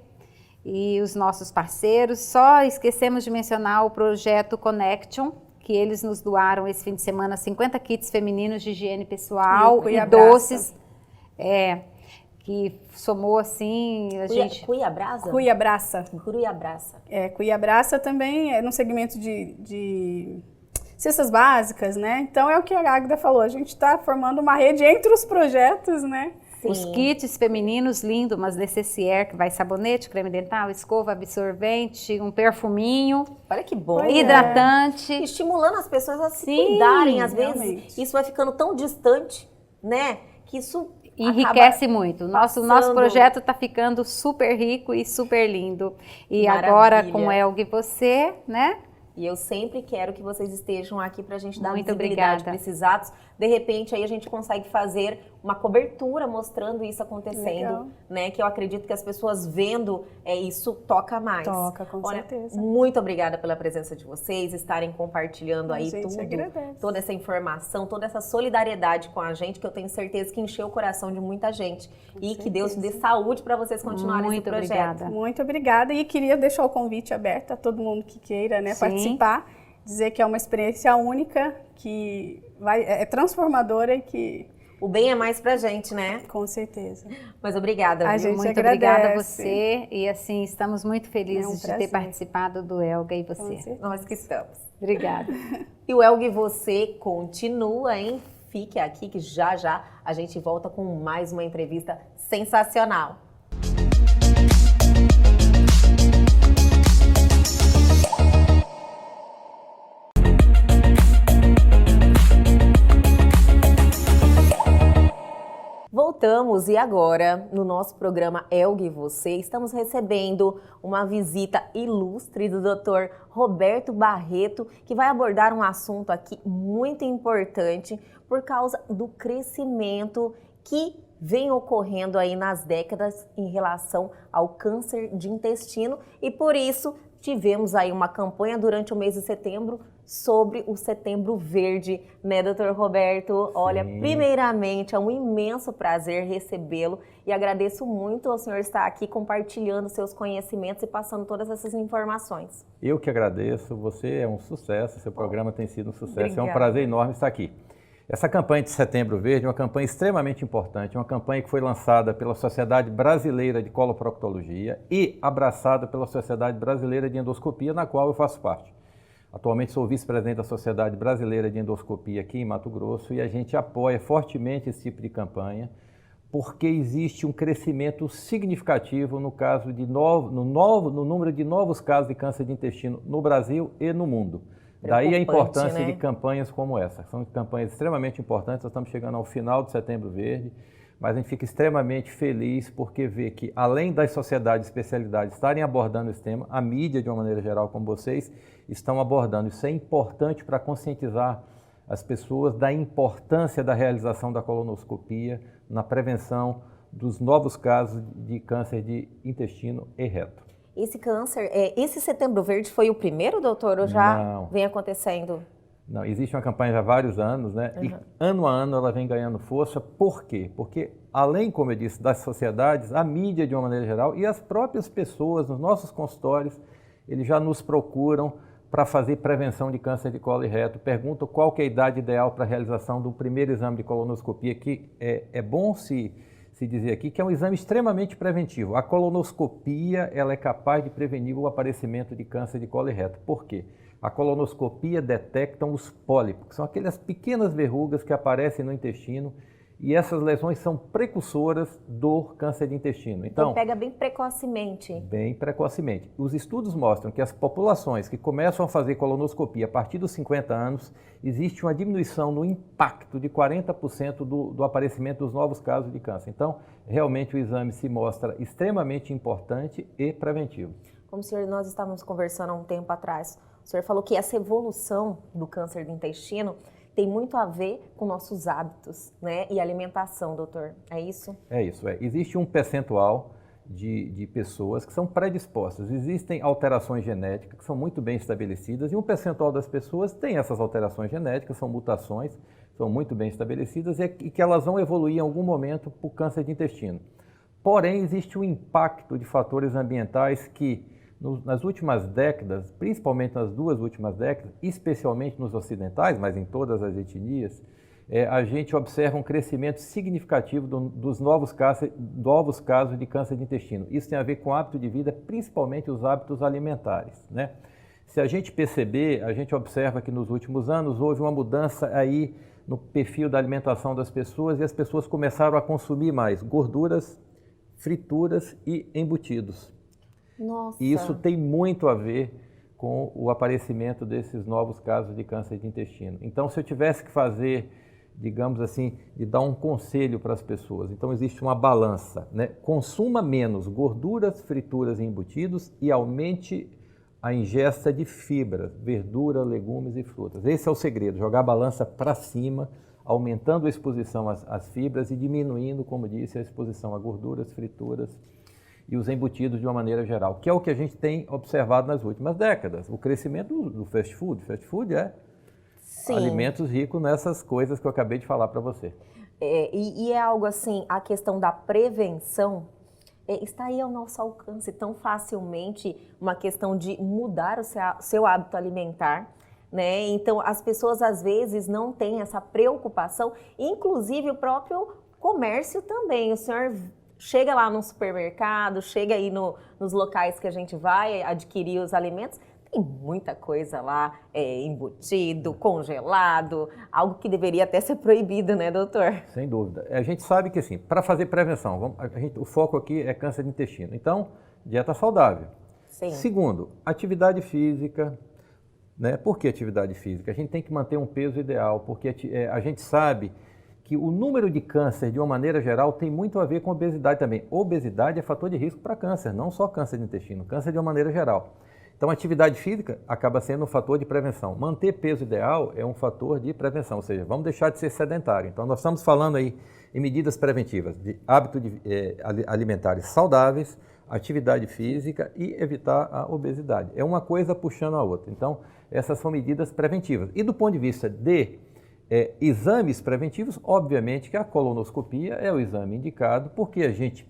e os nossos parceiros. Só esquecemos de mencionar o projeto Connection, que eles nos doaram esse fim de semana 50 kits femininos de higiene pessoal e doces. Que somou assim, a gente... Cuiabrasa? Cuiabraça. Cuiabraça. Cuiabraça também é no segmento de cestas básicas, né? Então é o que a Águida falou, a gente está formando uma rede entre os projetos, né? Sim. Os kits femininos lindos, umas necessaire, que vai sabonete, creme dental, escova, absorvente, um perfuminho. Olha que bom. Hidratante. Estimulando as pessoas a se cuidarem, às vezes isso vai ficando tão distante, né? Que isso enriquece muito. O nosso passando- projeto está ficando super rico e super lindo. E Maravilha. agora com Elga e você, né? E eu sempre quero que vocês estejam aqui para a gente dar Muito visibilidade obrigada. para esses atos. De repente, aí a gente consegue fazer uma cobertura mostrando isso acontecendo, Legal. né? Que eu acredito que as pessoas vendo isso toca mais. Toca, com Olha, certeza. muito obrigada pela presença de vocês, estarem compartilhando aí A gente tudo, agradece. toda essa informação, toda essa solidariedade com a gente, que eu tenho certeza que encheu o coração de muita gente. E que Deus dê saúde para vocês continuarem esse Muito projeto. obrigada. Muito obrigada e queria deixar o convite aberto a todo mundo que queira, né, Sim. participar, dizer que é uma experiência única, que é transformadora e que, O bem é mais pra gente, né? com certeza. Mas obrigada, A viu? gente Muito obrigada a agradece. você. E assim, estamos muito É um felizes de ter prazer. participado do Elga e Com você. certeza. Nós que estamos. Obrigada. E o Elga e você continua, hein? Fique aqui que já já a gente volta com mais uma entrevista sensacional. Voltamos e agora, no nosso programa Elga e Você, estamos recebendo uma visita ilustre do Dr. Roberto Barreto, que vai abordar um assunto aqui muito importante por causa do crescimento que vem ocorrendo aí nas décadas em relação ao câncer de intestino e por isso tivemos aí uma campanha durante o mês de setembro sobre o Setembro Verde, né, doutor Roberto? Olha, Sim. primeiramente é um imenso prazer recebê-lo e agradeço muito ao senhor estar aqui compartilhando seus conhecimentos e passando todas essas informações. Eu que agradeço, você é um sucesso, seu programa tem sido um sucesso, é um Obrigada. prazer enorme estar aqui. Essa campanha de Setembro Verde é uma campanha extremamente importante, uma campanha que foi lançada pela Sociedade Brasileira de Coloproctologia e abraçada pela Sociedade Brasileira de Endoscopia, na qual eu faço parte. Atualmente sou vice-presidente da Sociedade Brasileira de Endoscopia aqui em Mato Grosso e a gente apoia fortemente esse tipo de campanha porque existe um crescimento significativo no caso de no número de novos casos de câncer de intestino no Brasil e no mundo. Daí a importância, né? de campanhas como essa. São campanhas extremamente importantes, nós estamos chegando ao final do Setembro Verde, mas a gente fica extremamente feliz porque vê que, além das sociedades de especialidade estarem abordando esse tema, a mídia, de uma maneira geral, como vocês, estão abordando. Isso é importante para conscientizar as pessoas da importância da realização da colonoscopia na prevenção dos novos casos de câncer de intestino e reto. Esse Setembro Verde foi o primeiro, doutor, ou já Não. vem acontecendo? Não, existe uma campanha já há vários anos, né? E ano a ano ela vem ganhando força. Por quê? Porque, além, como eu disse, das sociedades, a mídia, de uma maneira geral, e as próprias pessoas nos nossos consultórios, eles já nos procuram para fazer prevenção de câncer de colo e reto. Perguntam qual que é a idade ideal para a realização do primeiro exame de colonoscopia, que é bom se dizer aqui que é um exame extremamente preventivo. A colonoscopia ela é capaz de prevenir o aparecimento de câncer de colo e reto. Por quê? A colonoscopia detecta os pólipos, que são aquelas pequenas verrugas que aparecem no intestino e essas lesões são precursoras do câncer de intestino. Então pega bem precocemente. Bem precocemente. Os estudos mostram que as populações que começam a fazer colonoscopia a partir dos 50 anos, existe uma diminuição no impacto de 40% do aparecimento dos novos casos de câncer. Então, realmente o exame se mostra extremamente importante e preventivo. Como o senhor, nós estávamos conversando há um tempo atrás, o senhor falou que essa evolução do câncer do intestino tem muito a ver com nossos hábitos, né? E alimentação, doutor. É isso? É isso. Existe um percentual de pessoas que são predispostas. Existem alterações genéticas que são muito bem estabelecidas e um percentual das pessoas tem essas alterações genéticas, são mutações, são muito bem estabelecidas e que elas vão evoluir em algum momento para o câncer de intestino. Porém, existe um impacto de fatores ambientais que nas últimas décadas, principalmente nas duas últimas décadas, especialmente nos ocidentais, mas em todas as etnias, a gente observa um crescimento significativo dos novos casos de câncer de intestino. Isso tem a ver com o hábito de vida, principalmente os hábitos alimentares, né? Se a gente perceber, a gente observa que nos últimos anos houve uma mudança aí no perfil da alimentação das pessoas e as pessoas começaram a consumir mais gorduras, frituras e embutidos. Nossa. E isso tem muito a ver com o aparecimento desses novos casos de câncer de intestino. Então, se eu tivesse que fazer digamos assim, de dar um conselho para as pessoas. Então existe uma balança, né? Consuma menos gorduras, frituras e embutidos e aumente a ingesta de fibras, verdura, legumes e frutas. Esse é o segredo, jogar a balança para cima, aumentando a exposição às fibras e diminuindo, como disse, a exposição a gorduras, frituras e os embutidos de uma maneira geral, que é o que a gente tem observado nas últimas décadas. O crescimento do fast food. Fast food é Sim. alimentos ricos nessas coisas que eu acabei de falar para você. E é algo assim, a questão da prevenção está aí ao nosso alcance tão facilmente, uma questão de mudar o seu hábito alimentar, né? Então, as pessoas às vezes não têm essa preocupação, inclusive o próprio comércio também. O senhor chega lá no supermercado, chega aí nos locais que a gente vai adquirir os alimentos, tem muita coisa lá, embutido, congelado, algo que deveria até ser proibido, né, doutor? Sem dúvida. A gente sabe que, assim, para fazer prevenção, o foco aqui é câncer de intestino. Então, dieta saudável. Sim. Segundo, atividade física. Né? Por que atividade física? A gente tem que manter um peso ideal, porque a gente sabe que o número de câncer, de uma maneira geral, tem muito a ver com obesidade também. Obesidade é fator de risco para câncer, não só câncer de intestino, câncer de uma maneira geral. Então, a atividade física acaba sendo um fator de prevenção. Manter peso ideal é um fator de prevenção, ou seja, vamos deixar de ser sedentário. Então, nós estamos falando aí em medidas preventivas de hábitos alimentares saudáveis, atividade física e evitar a obesidade. É uma coisa puxando a outra. Então, essas são medidas preventivas. E do ponto de vista de exames preventivos, obviamente que a colonoscopia é o exame indicado, porque a gente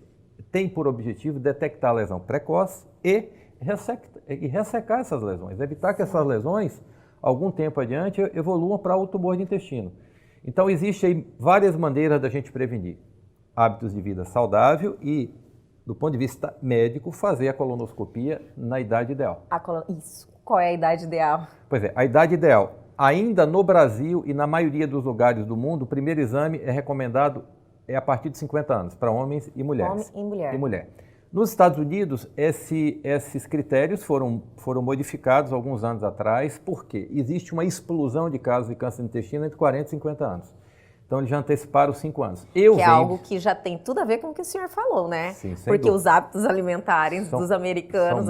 tem por objetivo detectar a lesão precoce e ressecar essas lesões, evitar que essas lesões, algum tempo adiante, evoluam para o tumor de intestino. Então, existem aí várias maneiras da gente prevenir. Hábitos de vida saudável e, do ponto de vista médico, fazer a colonoscopia na idade ideal. Isso. Qual é a idade ideal? Pois é, a idade ideal. Ainda no Brasil e na maioria dos lugares do mundo, o primeiro exame é recomendado a partir de 50 anos, para homens e mulheres. Homem e mulher. Nos Estados Unidos, esses critérios foram modificados alguns anos atrás, porque existe uma explosão de casos de câncer de intestino entre 40 e 50 anos. Então, eles já anteciparam 5 anos. Algo que já tem tudo a ver com o que o senhor falou, né? Sim, sem Porque dúvida. os hábitos alimentares dos americanos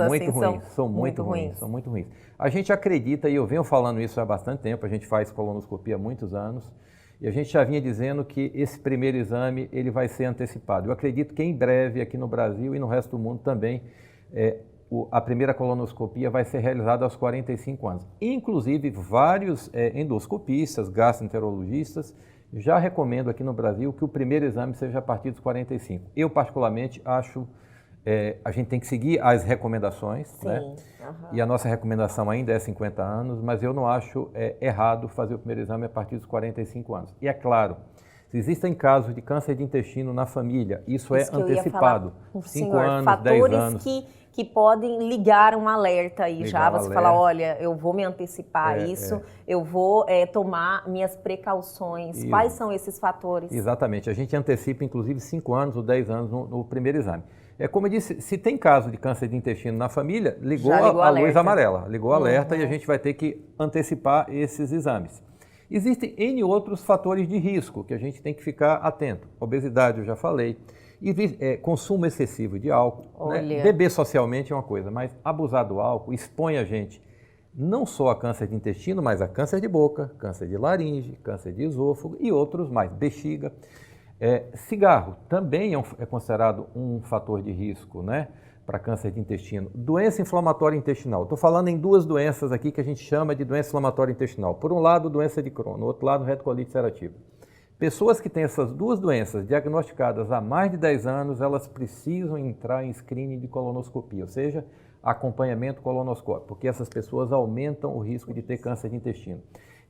são muito ruins. A gente acredita, e eu venho falando isso há bastante tempo, a gente faz colonoscopia há muitos anos, e a gente já vinha dizendo que esse primeiro exame ele vai ser antecipado. Eu acredito que em breve, aqui no Brasil e no resto do mundo também, a primeira colonoscopia vai ser realizada aos 45 anos. Inclusive, vários endoscopistas, gastroenterologistas, já recomendo aqui no Brasil que o primeiro exame seja a partir dos 45. Eu, particularmente, acho a gente tem que seguir as recomendações, Sim, né? E a nossa recomendação ainda é 50 anos, mas eu não acho errado fazer o primeiro exame a partir dos 45 anos. E é claro, se existem casos de câncer de intestino na família, isso é antecipado. 5 anos, 10 anos. Que podem ligar um alerta aí já. Você fala, olha, eu vou me antecipar eu vou tomar minhas precauções. Isso. Quais são esses fatores? Exatamente. A gente antecipa, inclusive, 5 anos ou 10 anos no primeiro exame. Como eu disse, se tem caso de câncer de intestino na família, ligou a luz amarela. Ligou o alerta e a gente vai ter que antecipar esses exames. Existem N outros fatores de risco que a gente tem que ficar atento. Obesidade, eu já falei. Consumo excessivo de álcool. Né? Beber socialmente é uma coisa, mas abusar do álcool expõe a gente não só a câncer de intestino, mas a câncer de boca, câncer de laringe, câncer de esôfago e outros mais, bexiga. Cigarro também é considerado um fator de risco, né, para câncer de intestino. Doença inflamatória intestinal. Estou falando em duas doenças aqui que a gente chama de doença inflamatória intestinal. Por um lado, doença de Crohn, no outro lado, retocolite ulcerativa. Pessoas que têm essas duas doenças diagnosticadas há mais de 10 anos, elas precisam entrar em screening de colonoscopia, ou seja, acompanhamento colonoscópico, porque essas pessoas aumentam o risco de ter câncer de intestino.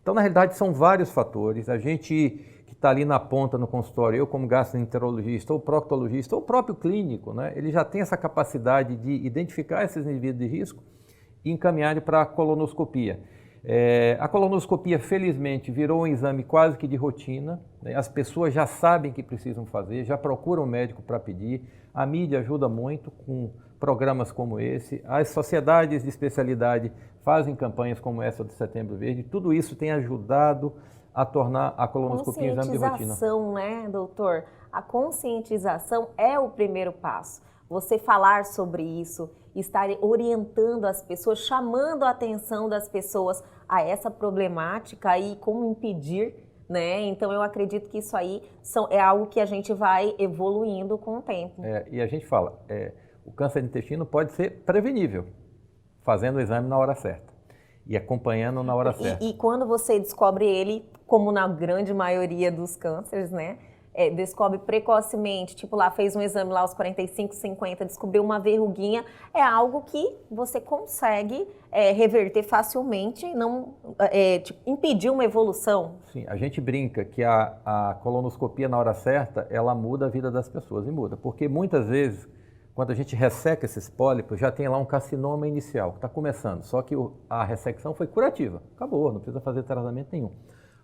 Então, na realidade, são vários fatores. A gente que está ali na ponta no consultório, eu como gastroenterologista, ou proctologista, ou próprio clínico, né, ele já tem essa capacidade de identificar esses indivíduos de risco e encaminhar para a colonoscopia. A colonoscopia, felizmente, virou um exame quase que de rotina, né? As pessoas já sabem que precisam fazer, já procuram o médico para pedir, a mídia ajuda muito com programas como esse, as sociedades de especialidade fazem campanhas como essa do Setembro Verde, tudo isso tem ajudado a tornar a colonoscopia um exame de rotina. Conscientização, né, doutor? A conscientização é o primeiro passo. Você falar sobre isso, estar orientando as pessoas, chamando a atenção das pessoas a essa problemática e como impedir, né? Então eu acredito que isso aí é algo que a gente vai evoluindo com o tempo. E a gente fala, o câncer de intestino pode ser prevenível, fazendo o exame na hora certa e acompanhando na hora certa. E quando você descobre ele, como na grande maioria dos cânceres, né? Descobre precocemente, tipo lá, fez um exame lá aos 45, 50, descobriu uma verruguinha, é algo que você consegue reverter facilmente e não impedir uma evolução. Sim, a gente brinca que a colonoscopia na hora certa, ela muda a vida das pessoas, e muda, porque muitas vezes, quando a gente resseca esses pólipos, já tem lá um carcinoma inicial, que está começando, só que a ressecção foi curativa, acabou, não precisa fazer tratamento nenhum.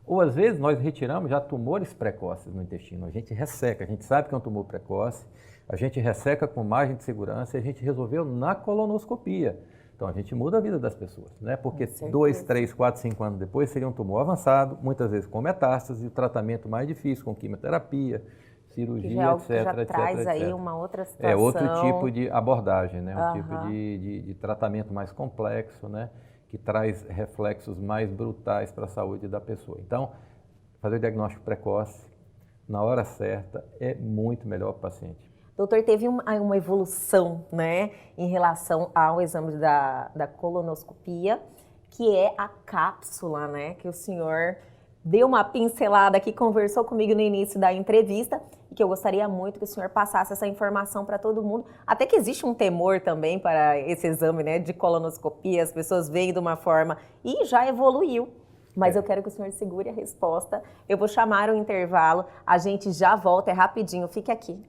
Ou às vezes nós retiramos já tumores precoces no intestino, a gente resseca, a gente sabe que é um tumor precoce, a gente resseca com margem de segurança e a gente resolveu na colonoscopia. Então a gente muda a vida das pessoas, né? Porque 2, 3, 4, 5 anos depois seria um tumor avançado, muitas vezes com metástase, o tratamento mais difícil, com quimioterapia, cirurgia, que já é algo etc, que já etc, traz etc. aí uma outra situação. Outro tipo de abordagem, né? Um tipo de tratamento mais complexo, né? Que traz reflexos mais brutais para a saúde da pessoa. Então, fazer o diagnóstico precoce, na hora certa, é muito melhor para o paciente. Doutor, teve uma evolução, né, em relação ao exame da colonoscopia, que é a cápsula, né, que o senhor deu uma pincelada aqui, conversou comigo no início da entrevista, e que eu gostaria muito que o senhor passasse essa informação para todo mundo, até que existe um temor também para esse exame, né, de colonoscopia, as pessoas veem de uma forma e já evoluiu. Mas eu quero que o senhor segure a resposta, eu vou chamar o intervalo, a gente já volta, é rapidinho, fique aqui.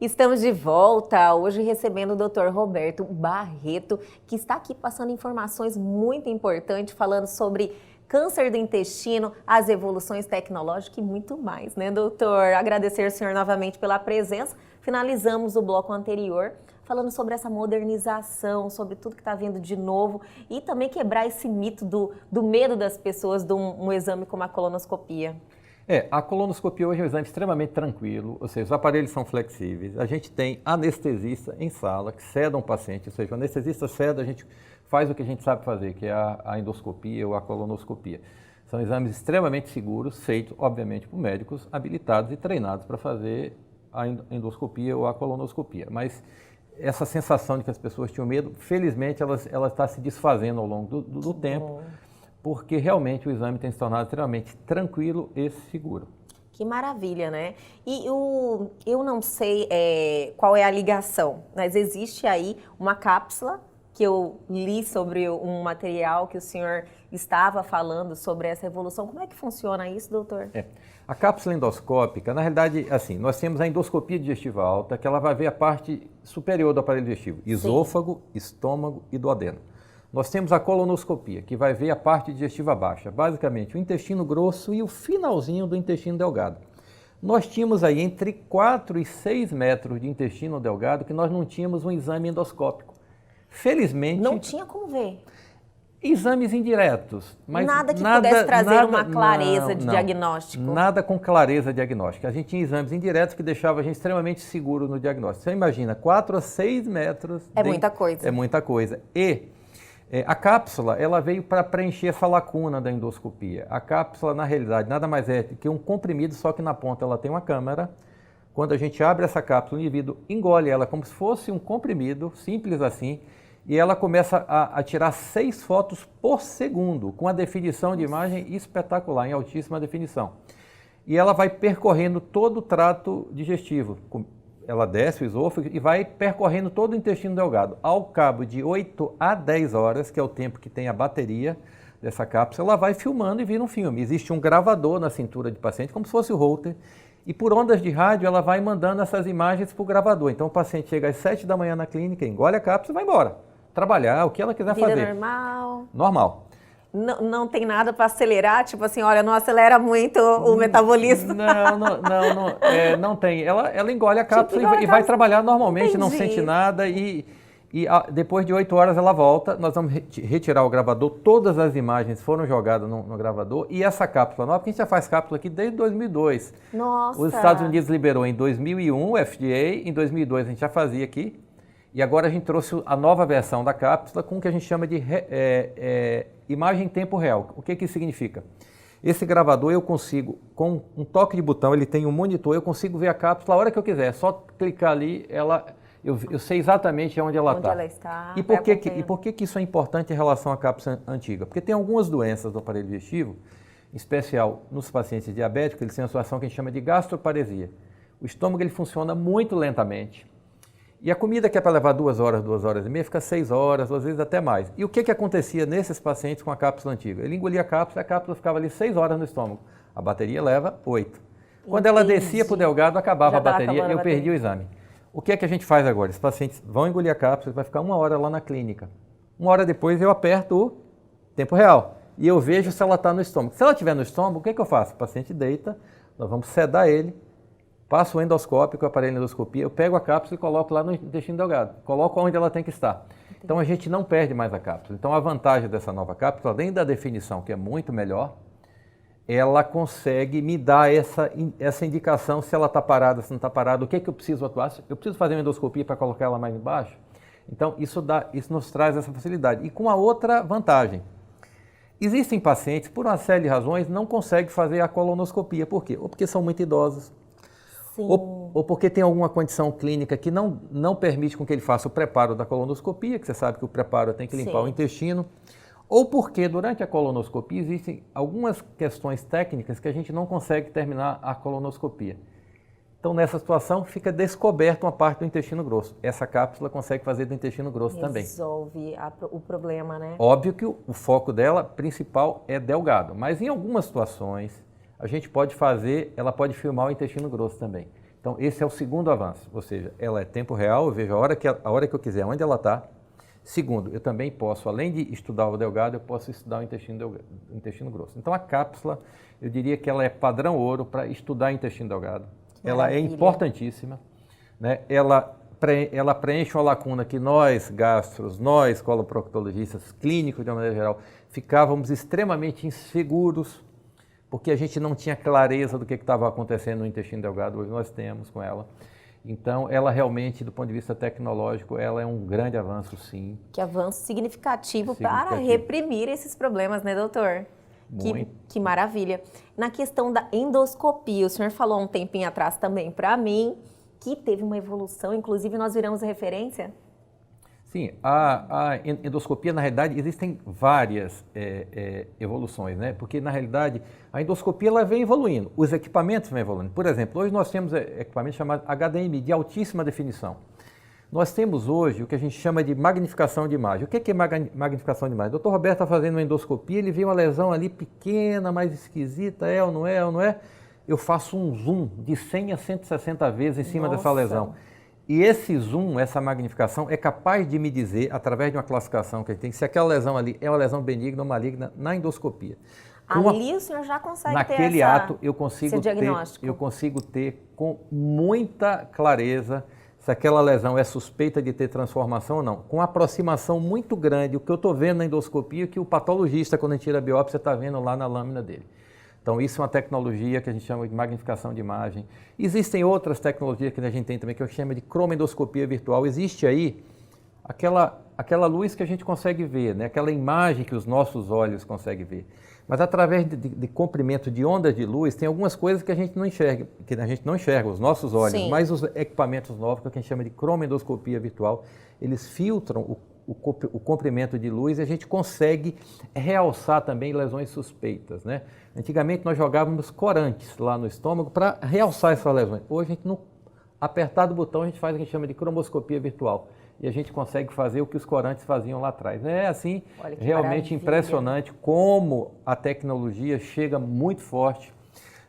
Estamos de volta, hoje recebendo o Dr. Roberto Barreto, que está aqui passando informações muito importantes, falando sobre câncer do intestino, as evoluções tecnológicas e muito mais, né, doutor? Agradecer ao senhor novamente pela presença. Finalizamos o bloco anterior falando sobre essa modernização, sobre tudo que está vindo de novo e também quebrar esse mito do medo das pessoas de um exame como a colonoscopia. A colonoscopia hoje é um exame extremamente tranquilo, ou seja, os aparelhos são flexíveis, a gente tem anestesista em sala que ceda um paciente, ou seja, o anestesista ceda, a gente faz o que a gente sabe fazer, que é a endoscopia ou a colonoscopia. São exames extremamente seguros, feitos, obviamente, por médicos habilitados e treinados para fazer a endoscopia ou a colonoscopia. Mas essa sensação de que as pessoas tinham medo, felizmente, ela está se desfazendo ao longo do tempo. Porque realmente o exame tem se tornado extremamente tranquilo e seguro. Que maravilha, né? E eu não sei qual é a ligação, mas existe aí uma cápsula que eu li sobre um material que o senhor estava falando sobre essa evolução. Como é que funciona isso, doutor? A cápsula endoscópica, na realidade, assim, nós temos a endoscopia digestiva alta, que ela vai ver a parte superior do aparelho digestivo, esôfago, estômago e duodeno. Nós temos a colonoscopia, que vai ver a parte digestiva baixa, basicamente o intestino grosso e o finalzinho do intestino delgado. Nós tínhamos aí entre 4 e 6 metros de intestino delgado que nós não tínhamos um exame endoscópico. Felizmente... Não tinha como ver? Exames indiretos. Mas nada que pudesse trazer uma clareza de diagnóstico? Nada com clareza diagnóstica. A gente tinha exames indiretos que deixavam a gente extremamente seguro no diagnóstico. Você imagina, 4 a 6 metros... É muita coisa. É muita coisa. A cápsula, ela veio para preencher essa lacuna da endoscopia. A cápsula, na realidade, nada mais é que um comprimido, só que na ponta ela tem uma câmara. Quando a gente abre essa cápsula, o indivíduo engole ela como se fosse um comprimido, simples assim, e ela começa a tirar 6 fotos por segundo, com a definição de imagem espetacular, em altíssima definição. E ela vai percorrendo todo o trato digestivo. Ela desce o esôfago e vai percorrendo todo o intestino delgado. Ao cabo de 8 a 10 horas, que é o tempo que tem a bateria dessa cápsula, ela vai filmando e vira um filme. Existe um gravador na cintura do paciente, como se fosse o holter, e por ondas de rádio ela vai mandando essas imagens para o gravador. Então o paciente chega às 7 da manhã na clínica, engole a cápsula e vai embora. Trabalhar, o que ela quiser fazer. Vida normal. Normal. Não tem nada para acelerar? Tipo assim, olha, não acelera muito o metabolismo? Não tem. Ela engole a cápsula engole a e vai cápsula. trabalhar normalmente, não Entendi. sente nada depois de 8 horas ela volta, nós vamos retirar o gravador, todas as imagens foram jogadas no gravador e essa cápsula nova, porque a gente já faz cápsula aqui desde 2002. Nossa! Os Estados Unidos liberou em 2001 o FDA, em 2002 a gente já fazia aqui e agora a gente trouxe a nova versão da cápsula com o que a gente chama de imagem em tempo real. O que isso significa? Esse gravador eu consigo, com um toque de botão, ele tem um monitor, eu consigo ver a cápsula a hora que eu quiser, é só clicar ali, eu sei exatamente onde ela está. Onde ela está. E por que isso é importante em relação à cápsula antiga? Porque tem algumas doenças do aparelho digestivo, em especial nos pacientes diabéticos, eles têm uma situação que a gente chama de gastroparesia. O estômago ele funciona muito lentamente. E a comida que é para levar 2 horas, 2 horas e meia, fica 6 horas, às vezes até mais. E o que acontecia nesses pacientes com a cápsula antiga? Ele engolia a cápsula ficava ali 6 horas no estômago. A bateria leva 8. Quando ela descia para o delgado, acabava a bateria e eu perdi o exame. O que a gente faz agora? Os pacientes vão engolir a cápsula, vai ficar 1 hora lá na clínica. 1 hora depois eu aperto o tempo real e eu vejo se ela está no estômago. Se ela estiver no estômago, o que eu faço? O paciente deita, nós vamos sedar ele, passo o endoscópio, com o aparelho de endoscopia, eu pego a cápsula e coloco lá no intestino delgado, coloco onde ela tem que estar. Então a gente não perde mais a cápsula. Então a vantagem dessa nova cápsula, além da definição, que é muito melhor, ela consegue me dar essa indicação se ela está parada, se não está parada, o que eu preciso atuar. Eu preciso fazer uma endoscopia para colocar ela mais embaixo? Então, isso nos traz essa facilidade. E com a outra vantagem, existem pacientes, por uma série de razões, não conseguem fazer a colonoscopia. Por quê? Ou porque são muito idosos, ou porque tem alguma condição clínica que não permite com que ele faça o preparo da colonoscopia, que você sabe que o preparo tem que limpar o intestino. Ou porque durante a colonoscopia existem algumas questões técnicas que a gente não consegue terminar a colonoscopia. Então, nessa situação, fica descoberta uma parte do intestino grosso. Essa cápsula consegue fazer do intestino grosso também. Resolve o problema, né? Óbvio que o foco dela principal é delgado, mas em algumas situações a gente pode ela pode filmar o intestino grosso também. Então, esse é o segundo avanço, ou seja, ela é tempo real, eu vejo a hora que eu quiser, onde ela está. Segundo, eu também posso, além de estudar o delgado, eu posso estudar o intestino grosso. Então, a cápsula, eu diria que ela é padrão ouro para estudar o intestino delgado. Ela é importantíssima, né? Ela preenche uma lacuna que nós, gastros, nós, coloproctologistas, clínicos de uma maneira geral, ficávamos extremamente inseguros, porque a gente não tinha clareza do que estava acontecendo no intestino delgado. Hoje nós temos com ela. Então, ela realmente, do ponto de vista tecnológico, ela é um grande avanço, sim. Que avanço significativo para reprimir esses problemas, né, doutor? Que maravilha. Na questão da endoscopia, o senhor falou há um tempinho atrás também para mim que teve uma evolução, inclusive nós viramos referência? Sim, a endoscopia, na realidade, existem várias evoluções, né? Porque, na realidade, a endoscopia ela vem evoluindo, os equipamentos vêm evoluindo. Por exemplo, hoje nós temos equipamentos chamados HDMI, de altíssima definição. Nós temos hoje o que a gente chama de magnificação de imagem. O que é magnificação de imagem? O Dr. Roberto está fazendo uma endoscopia, ele vê uma lesão ali pequena, mais esquisita, ou não é? Eu faço um zoom de 100 a 160 vezes em cima dessa lesão. E esse zoom, essa magnificação, é capaz de me dizer, através de uma classificação que a gente tem, se aquela lesão ali é uma lesão benigna ou maligna na endoscopia. Ali o senhor já consegue naquele ato eu consigo ter com muita clareza se aquela lesão é suspeita de ter transformação ou não. Com aproximação muito grande, o que eu estou vendo na endoscopia, que o patologista, quando a gente tira a biópsia, está vendo lá na lâmina dele. Então, isso é uma tecnologia que a gente chama de magnificação de imagem. Existem outras tecnologias que a gente tem também, que eu chamo de cromoendoscopia virtual. Existe aí aquela luz que a gente consegue ver, né? Aquela imagem que os nossos olhos conseguem ver. Mas através de comprimento de ondas de luz, tem algumas coisas que a gente não enxerga, os nossos olhos. Sim. Mas os equipamentos novos, que a gente chama de cromoendoscopia virtual, eles filtram o comprimento de luz e a gente consegue realçar também lesões suspeitas, né? Antigamente nós jogávamos corantes lá no estômago para realçar essas lesões. Hoje, no apertar do botão, a gente faz o que a gente chama de cromoscopia virtual. E a gente consegue fazer o que os corantes faziam lá atrás. É assim, realmente impressionante como a tecnologia chega muito forte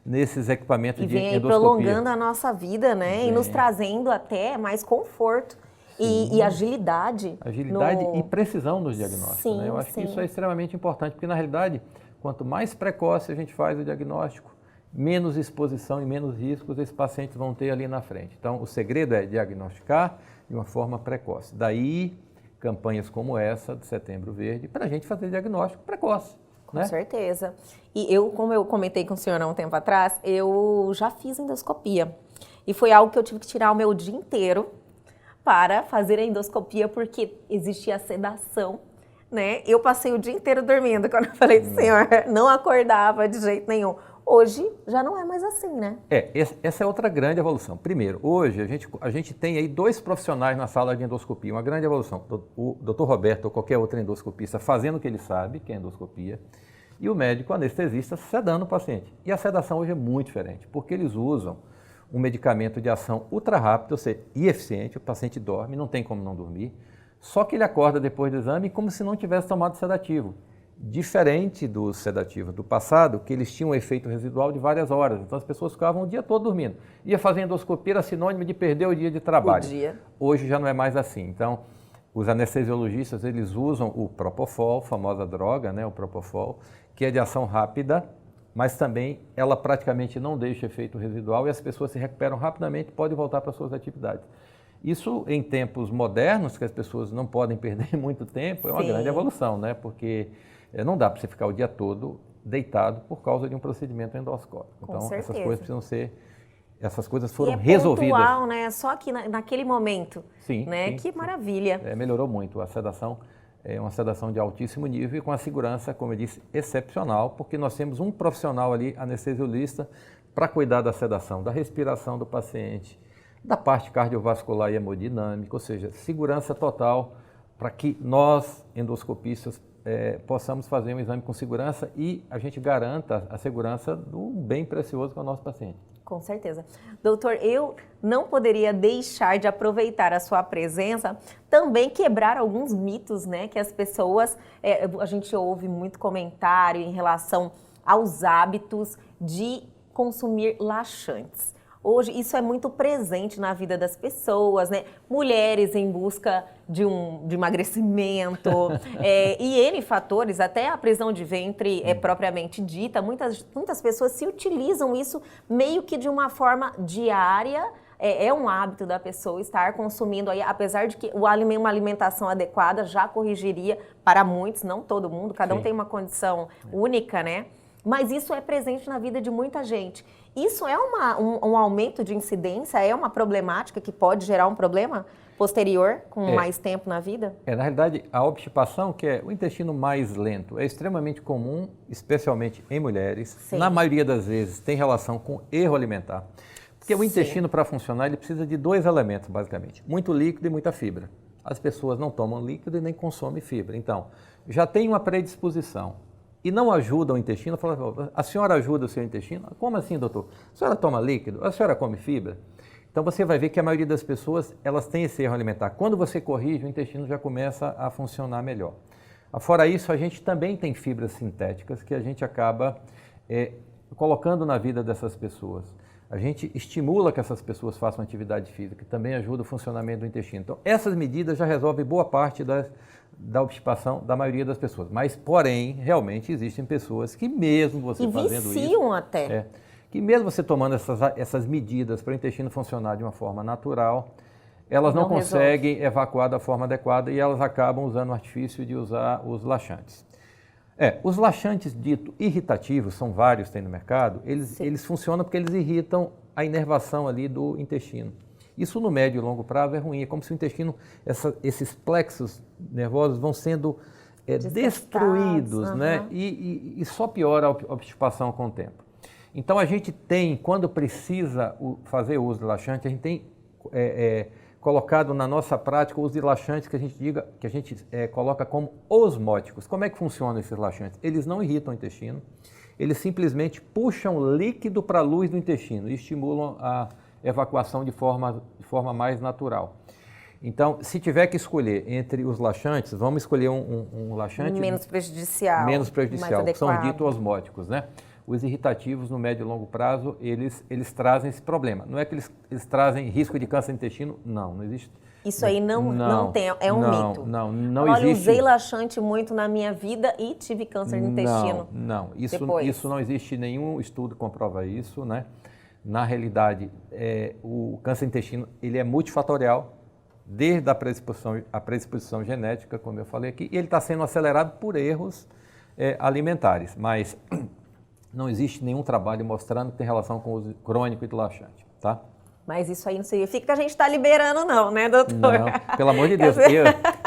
nesses equipamentos de endoscopia. E vem prolongando a nossa vida, né? E nos trazendo até mais conforto. E agilidade. Agilidade e precisão nos diagnósticos. Sim, né? Eu acho sim. que isso é extremamente importante, porque na realidade, quanto mais precoce a gente faz o diagnóstico, menos exposição e menos riscos esses pacientes vão ter ali na frente. Então, o segredo é diagnosticar de uma forma precoce. Daí, campanhas como essa de Setembro Verde, para a gente fazer diagnóstico precoce. Com certeza. E como eu comentei com o senhor há um tempo atrás, eu já fiz endoscopia. E foi algo que eu tive que tirar o meu dia inteiro para fazer a endoscopia, porque existia sedação, né? Eu passei o dia inteiro dormindo, quando eu falei pro senhor, não acordava de jeito nenhum. Hoje já não é mais assim, né? Essa é outra grande evolução. Primeiro, hoje a gente tem aí 2 profissionais na sala de endoscopia, uma grande evolução. O Dr. Roberto ou qualquer outro endoscopista fazendo o que ele sabe, que é endoscopia, e o médico anestesista sedando o paciente. E a sedação hoje é muito diferente, porque eles usam um medicamento de ação ultra rápida, ou seja, e eficiente, o paciente dorme, não tem como não dormir, só que ele acorda depois do exame como se não tivesse tomado sedativo. Diferente dos sedativos do passado, que eles tinham um efeito residual de várias horas. Então as pessoas ficavam o dia todo dormindo. Ia fazer endoscopia, era sinônimo de perder o dia de trabalho. Hoje já não é mais assim. Então, os anestesiologistas, eles usam o Propofol, a famosa droga, né, o Propofol, que é de ação rápida, mas também ela praticamente não deixa efeito residual e as pessoas se recuperam rapidamente e podem voltar para suas atividades. Isso em tempos modernos, que as pessoas não podem perder muito tempo, é uma grande evolução, né? Porque não dá para você ficar o dia todo deitado por causa de um procedimento endoscópico. Então, essas coisas precisam ser... Essas coisas foram resolvidas. É pontual, né? Só que naquele momento. Sim, né? Que maravilha. Melhorou muito. A sedação é uma sedação de altíssimo nível e com a segurança, como eu disse, excepcional, porque nós temos um profissional ali, anestesiologista, para cuidar da sedação, da respiração do paciente, da parte cardiovascular e hemodinâmica, ou seja, segurança total para que nós, endoscopistas, possamos fazer um exame com segurança e a gente garanta a segurança do bem precioso que é o nosso paciente. Com certeza. Doutor, eu não poderia deixar de aproveitar a sua presença, também quebrar alguns mitos, né, que as pessoas, a gente ouve muito comentário em relação aos hábitos de consumir laxantes. Hoje isso é muito presente na vida das pessoas, né? Mulheres em busca de emagrecimento e N fatores, até a prisão de ventre é propriamente dita. Muitas pessoas se utilizam isso meio que de uma forma diária. É um hábito da pessoa estar consumindo aí, apesar de que uma alimentação adequada já corrigiria para muitos, não todo mundo, cada um tem uma condição única, né? Mas isso é presente na vida de muita gente. Isso é um aumento de incidência? É uma problemática que pode gerar um problema posterior com mais tempo na vida? Na realidade, a obstipação, que é o intestino mais lento, é extremamente comum, especialmente em mulheres. Sim. Na maioria das vezes tem relação com erro alimentar. Porque o intestino, para funcionar, ele precisa de 2 elementos, basicamente. Muito líquido e muita fibra. As pessoas não tomam líquido e nem consomem fibra. Então, já tem uma predisposição. E não ajuda o intestino, fala, a senhora ajuda o seu intestino? Como assim, doutor? A senhora toma líquido? A senhora come fibra? Então você vai ver que a maioria das pessoas, elas têm esse erro alimentar. Quando você corrige, o intestino já começa a funcionar melhor. Fora isso, a gente também tem fibras sintéticas que a gente acaba colocando na vida dessas pessoas. A gente estimula que essas pessoas façam atividade física, que também ajuda o funcionamento do intestino. Então, essas medidas já resolvem boa parte da obstipação da maioria das pessoas. Mas, porém, realmente existem pessoas que mesmo você fazendo isso... viciam até. Que mesmo você tomando essas medidas para o intestino funcionar de uma forma natural, elas não conseguem evacuar da forma adequada e elas acabam usando o artifício de usar os laxantes. Os laxantes dito irritativos, são vários que tem no mercado, eles funcionam porque eles irritam a inervação ali do intestino. Isso no médio e longo prazo é ruim, é como se o intestino, esses plexos nervosos vão sendo destruídos, né? E só piora a obstipação com o tempo. Então a gente tem, quando precisa fazer uso de laxante, a gente tem colocado na nossa prática os laxantes que a gente coloca como osmóticos. Como é que funcionam esses laxantes? Eles não irritam o intestino, eles simplesmente puxam líquido para a luz do intestino e estimulam a evacuação de forma mais natural. Então, se tiver que escolher entre os laxantes, vamos escolher um laxante... Menos prejudicial. Menos prejudicial, que são ditos osmóticos, né? os irritativos no médio e longo prazo, eles trazem esse problema. Não é que eles trazem risco de câncer no intestino, não existe. Isso aí não tem, é um mito. Não Olha, existe. usei laxante muito na minha vida e tive câncer no intestino. Isso não existe nenhum estudo que comprova isso, né? Na realidade, o câncer no intestino, ele é multifatorial, desde a predisposição genética, como eu falei aqui, e ele está sendo acelerado por erros alimentares, mas não existe nenhum trabalho mostrando que tem relação com o uso crônico de laxante, tá? Mas isso aí não significa que a gente está liberando não, né, doutor? Não, pelo amor de Deus,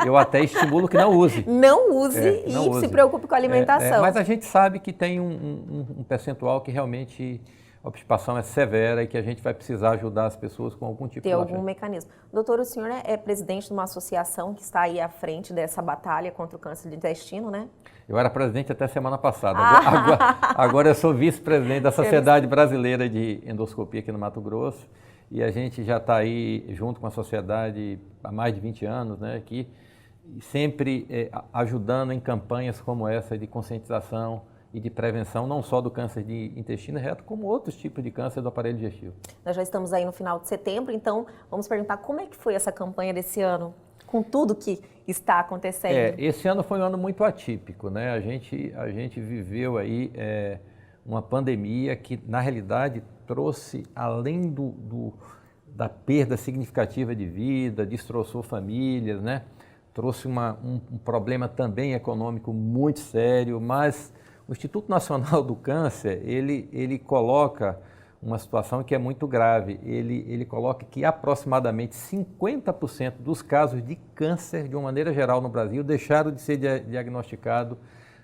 eu até estimulo que não use. Não use se preocupe com a alimentação. Mas a gente sabe que tem um percentual que realmente a obstipação é severa e que a gente vai precisar ajudar as pessoas com algum tipo de laxante. Ter algum mecanismo. Doutor, o senhor é presidente de uma associação que está aí à frente dessa batalha contra o câncer do intestino, né? Eu era presidente até semana passada. Agora eu sou vice-presidente da Sociedade Brasileira de Endoscopia aqui no Mato Grosso. E a gente já está aí junto com a sociedade há mais de 20 anos, né, aqui, sempre ajudando em campanhas como essa de conscientização e de prevenção, não só do câncer de intestino reto, como outros tipos de câncer do aparelho digestivo. Nós já estamos aí no final de setembro, então vamos perguntar como é que foi essa campanha desse ano, com tudo que está acontecendo. Esse ano foi um ano muito atípico, né? A gente viveu aí uma pandemia que, na realidade, trouxe, além da perda significativa de vida, destroçou famílias, né? Trouxe um problema também econômico muito sério, mas o Instituto Nacional do Câncer, ele coloca uma situação que é muito grave. Ele coloca que aproximadamente 50% dos casos de câncer, de uma maneira geral no Brasil, deixaram de ser diagnosticados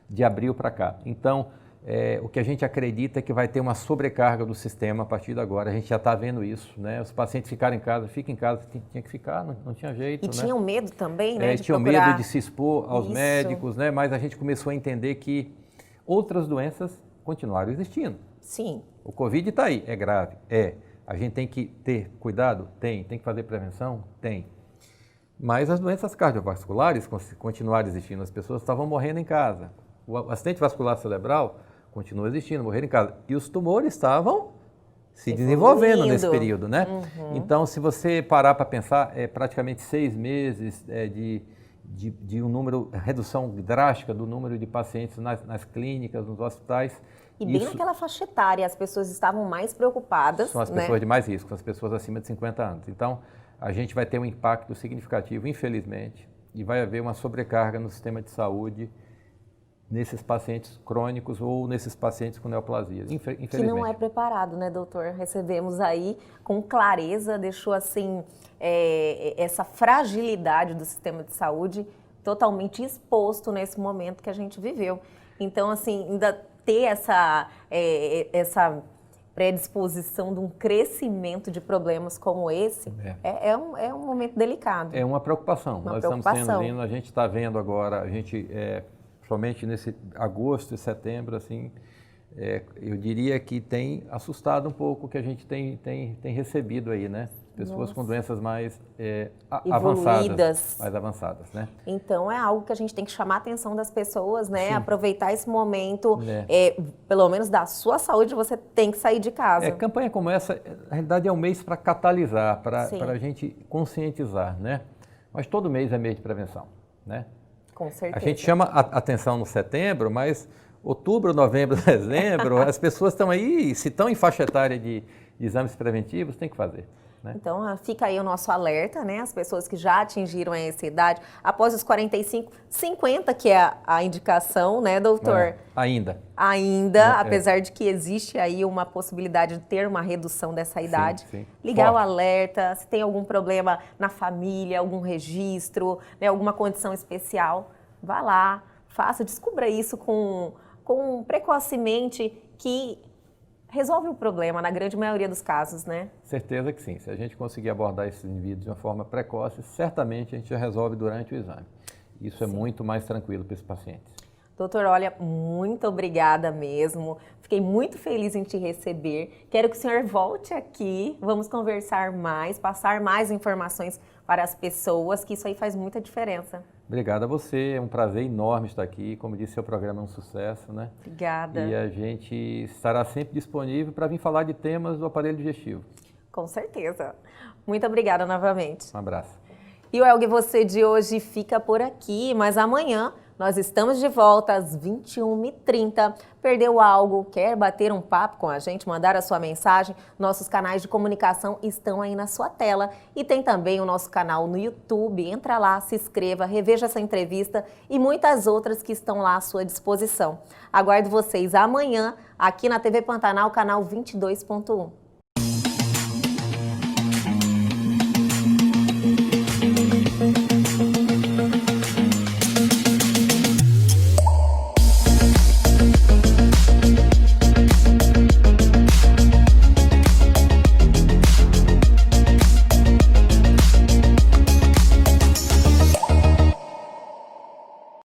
de abril para cá. Então, o que a gente acredita é que vai ter uma sobrecarga do sistema a partir de agora. A gente já está vendo isso, né? Os pacientes ficaram em casa, fica em casa, tinha que ficar, não tinha jeito. E né? Tinham medo também, né? Tinham medo de se expor aos médicos, né? Mas a gente começou a entender que outras doenças continuaram existindo. Sim. O Covid está aí, é grave, A gente tem que ter cuidado? Tem que fazer prevenção? Tem. Mas as doenças cardiovasculares continuaram existindo, as pessoas estavam morrendo em casa. O acidente vascular cerebral continua existindo, morrer em casa. E os tumores estavam se desenvolvendo nesse período, né? Uhum. Então, se você parar para pensar, praticamente 6 meses de um número, redução drástica do número de pacientes nas clínicas, nos hospitais. E bem naquela faixa etária, as pessoas estavam mais preocupadas. São as pessoas de mais risco, são as pessoas acima de 50 anos. Então, a gente vai ter um impacto significativo, infelizmente, e vai haver uma sobrecarga no sistema de saúde nesses pacientes crônicos ou nesses pacientes com neoplasias, infelizmente. Que não é preparado, né, doutor? Recebemos aí com clareza, deixou assim, essa fragilidade do sistema de saúde totalmente exposto nesse momento que a gente viveu. Então, assim, ainda ter essa predisposição de um crescimento de problemas como esse é um momento delicado. É uma preocupação. Estamos tendo, a gente está vendo agora, somente nesse agosto e setembro, assim, eu diria que tem assustado um pouco o que a gente tem recebido aí, né? Pessoas com doenças mais avançadas, né? Então, é algo que a gente tem que chamar a atenção das pessoas, né? Sim. Aproveitar esse momento, pelo menos da sua saúde, você tem que sair de casa. Campanha como essa, na realidade, é um mês para catalisar, para a gente conscientizar, né? Mas todo mês é mês de prevenção, né? Com certeza. A gente chama a atenção no setembro, mas outubro, novembro, dezembro, as pessoas estão aí, se estão em faixa etária de exames preventivos, tem que fazer. Né? Então, fica aí o nosso alerta, né? As pessoas que já atingiram essa idade, após os 45, 50, que é a indicação, né, doutor? Ainda, apesar de que existe aí uma possibilidade de ter uma redução dessa idade. Sim. Ligar o alerta, se tem algum problema na família, algum registro, né, alguma condição especial, vá lá, descubra isso com precocemente, que resolve o problema na grande maioria dos casos, né? Certeza que sim. Se a gente conseguir abordar esses indivíduos de uma forma precoce, certamente a gente já resolve durante o exame. Isso é muito mais tranquilo para esses pacientes. Doutor, olha, muito obrigada mesmo. Fiquei muito feliz em te receber. Quero que o senhor volte aqui, vamos conversar mais, passar mais informações para as pessoas, que isso aí faz muita diferença. Obrigado a você, é um prazer enorme estar aqui. Como disse, seu programa é um sucesso, né? Obrigada. E a gente estará sempre disponível para vir falar de temas do aparelho digestivo. Com certeza. Muito obrigada novamente. Um abraço. E o Elgue Você de hoje fica por aqui, mas amanhã nós estamos de volta às 21h30. Perdeu algo? Quer bater um papo com a gente, mandar a sua mensagem? Nossos canais de comunicação estão aí na sua tela. E tem também o nosso canal no YouTube. Entra lá, se inscreva, reveja essa entrevista e muitas outras que estão lá à sua disposição. Aguardo vocês amanhã aqui na TV Pantanal, canal 22.1.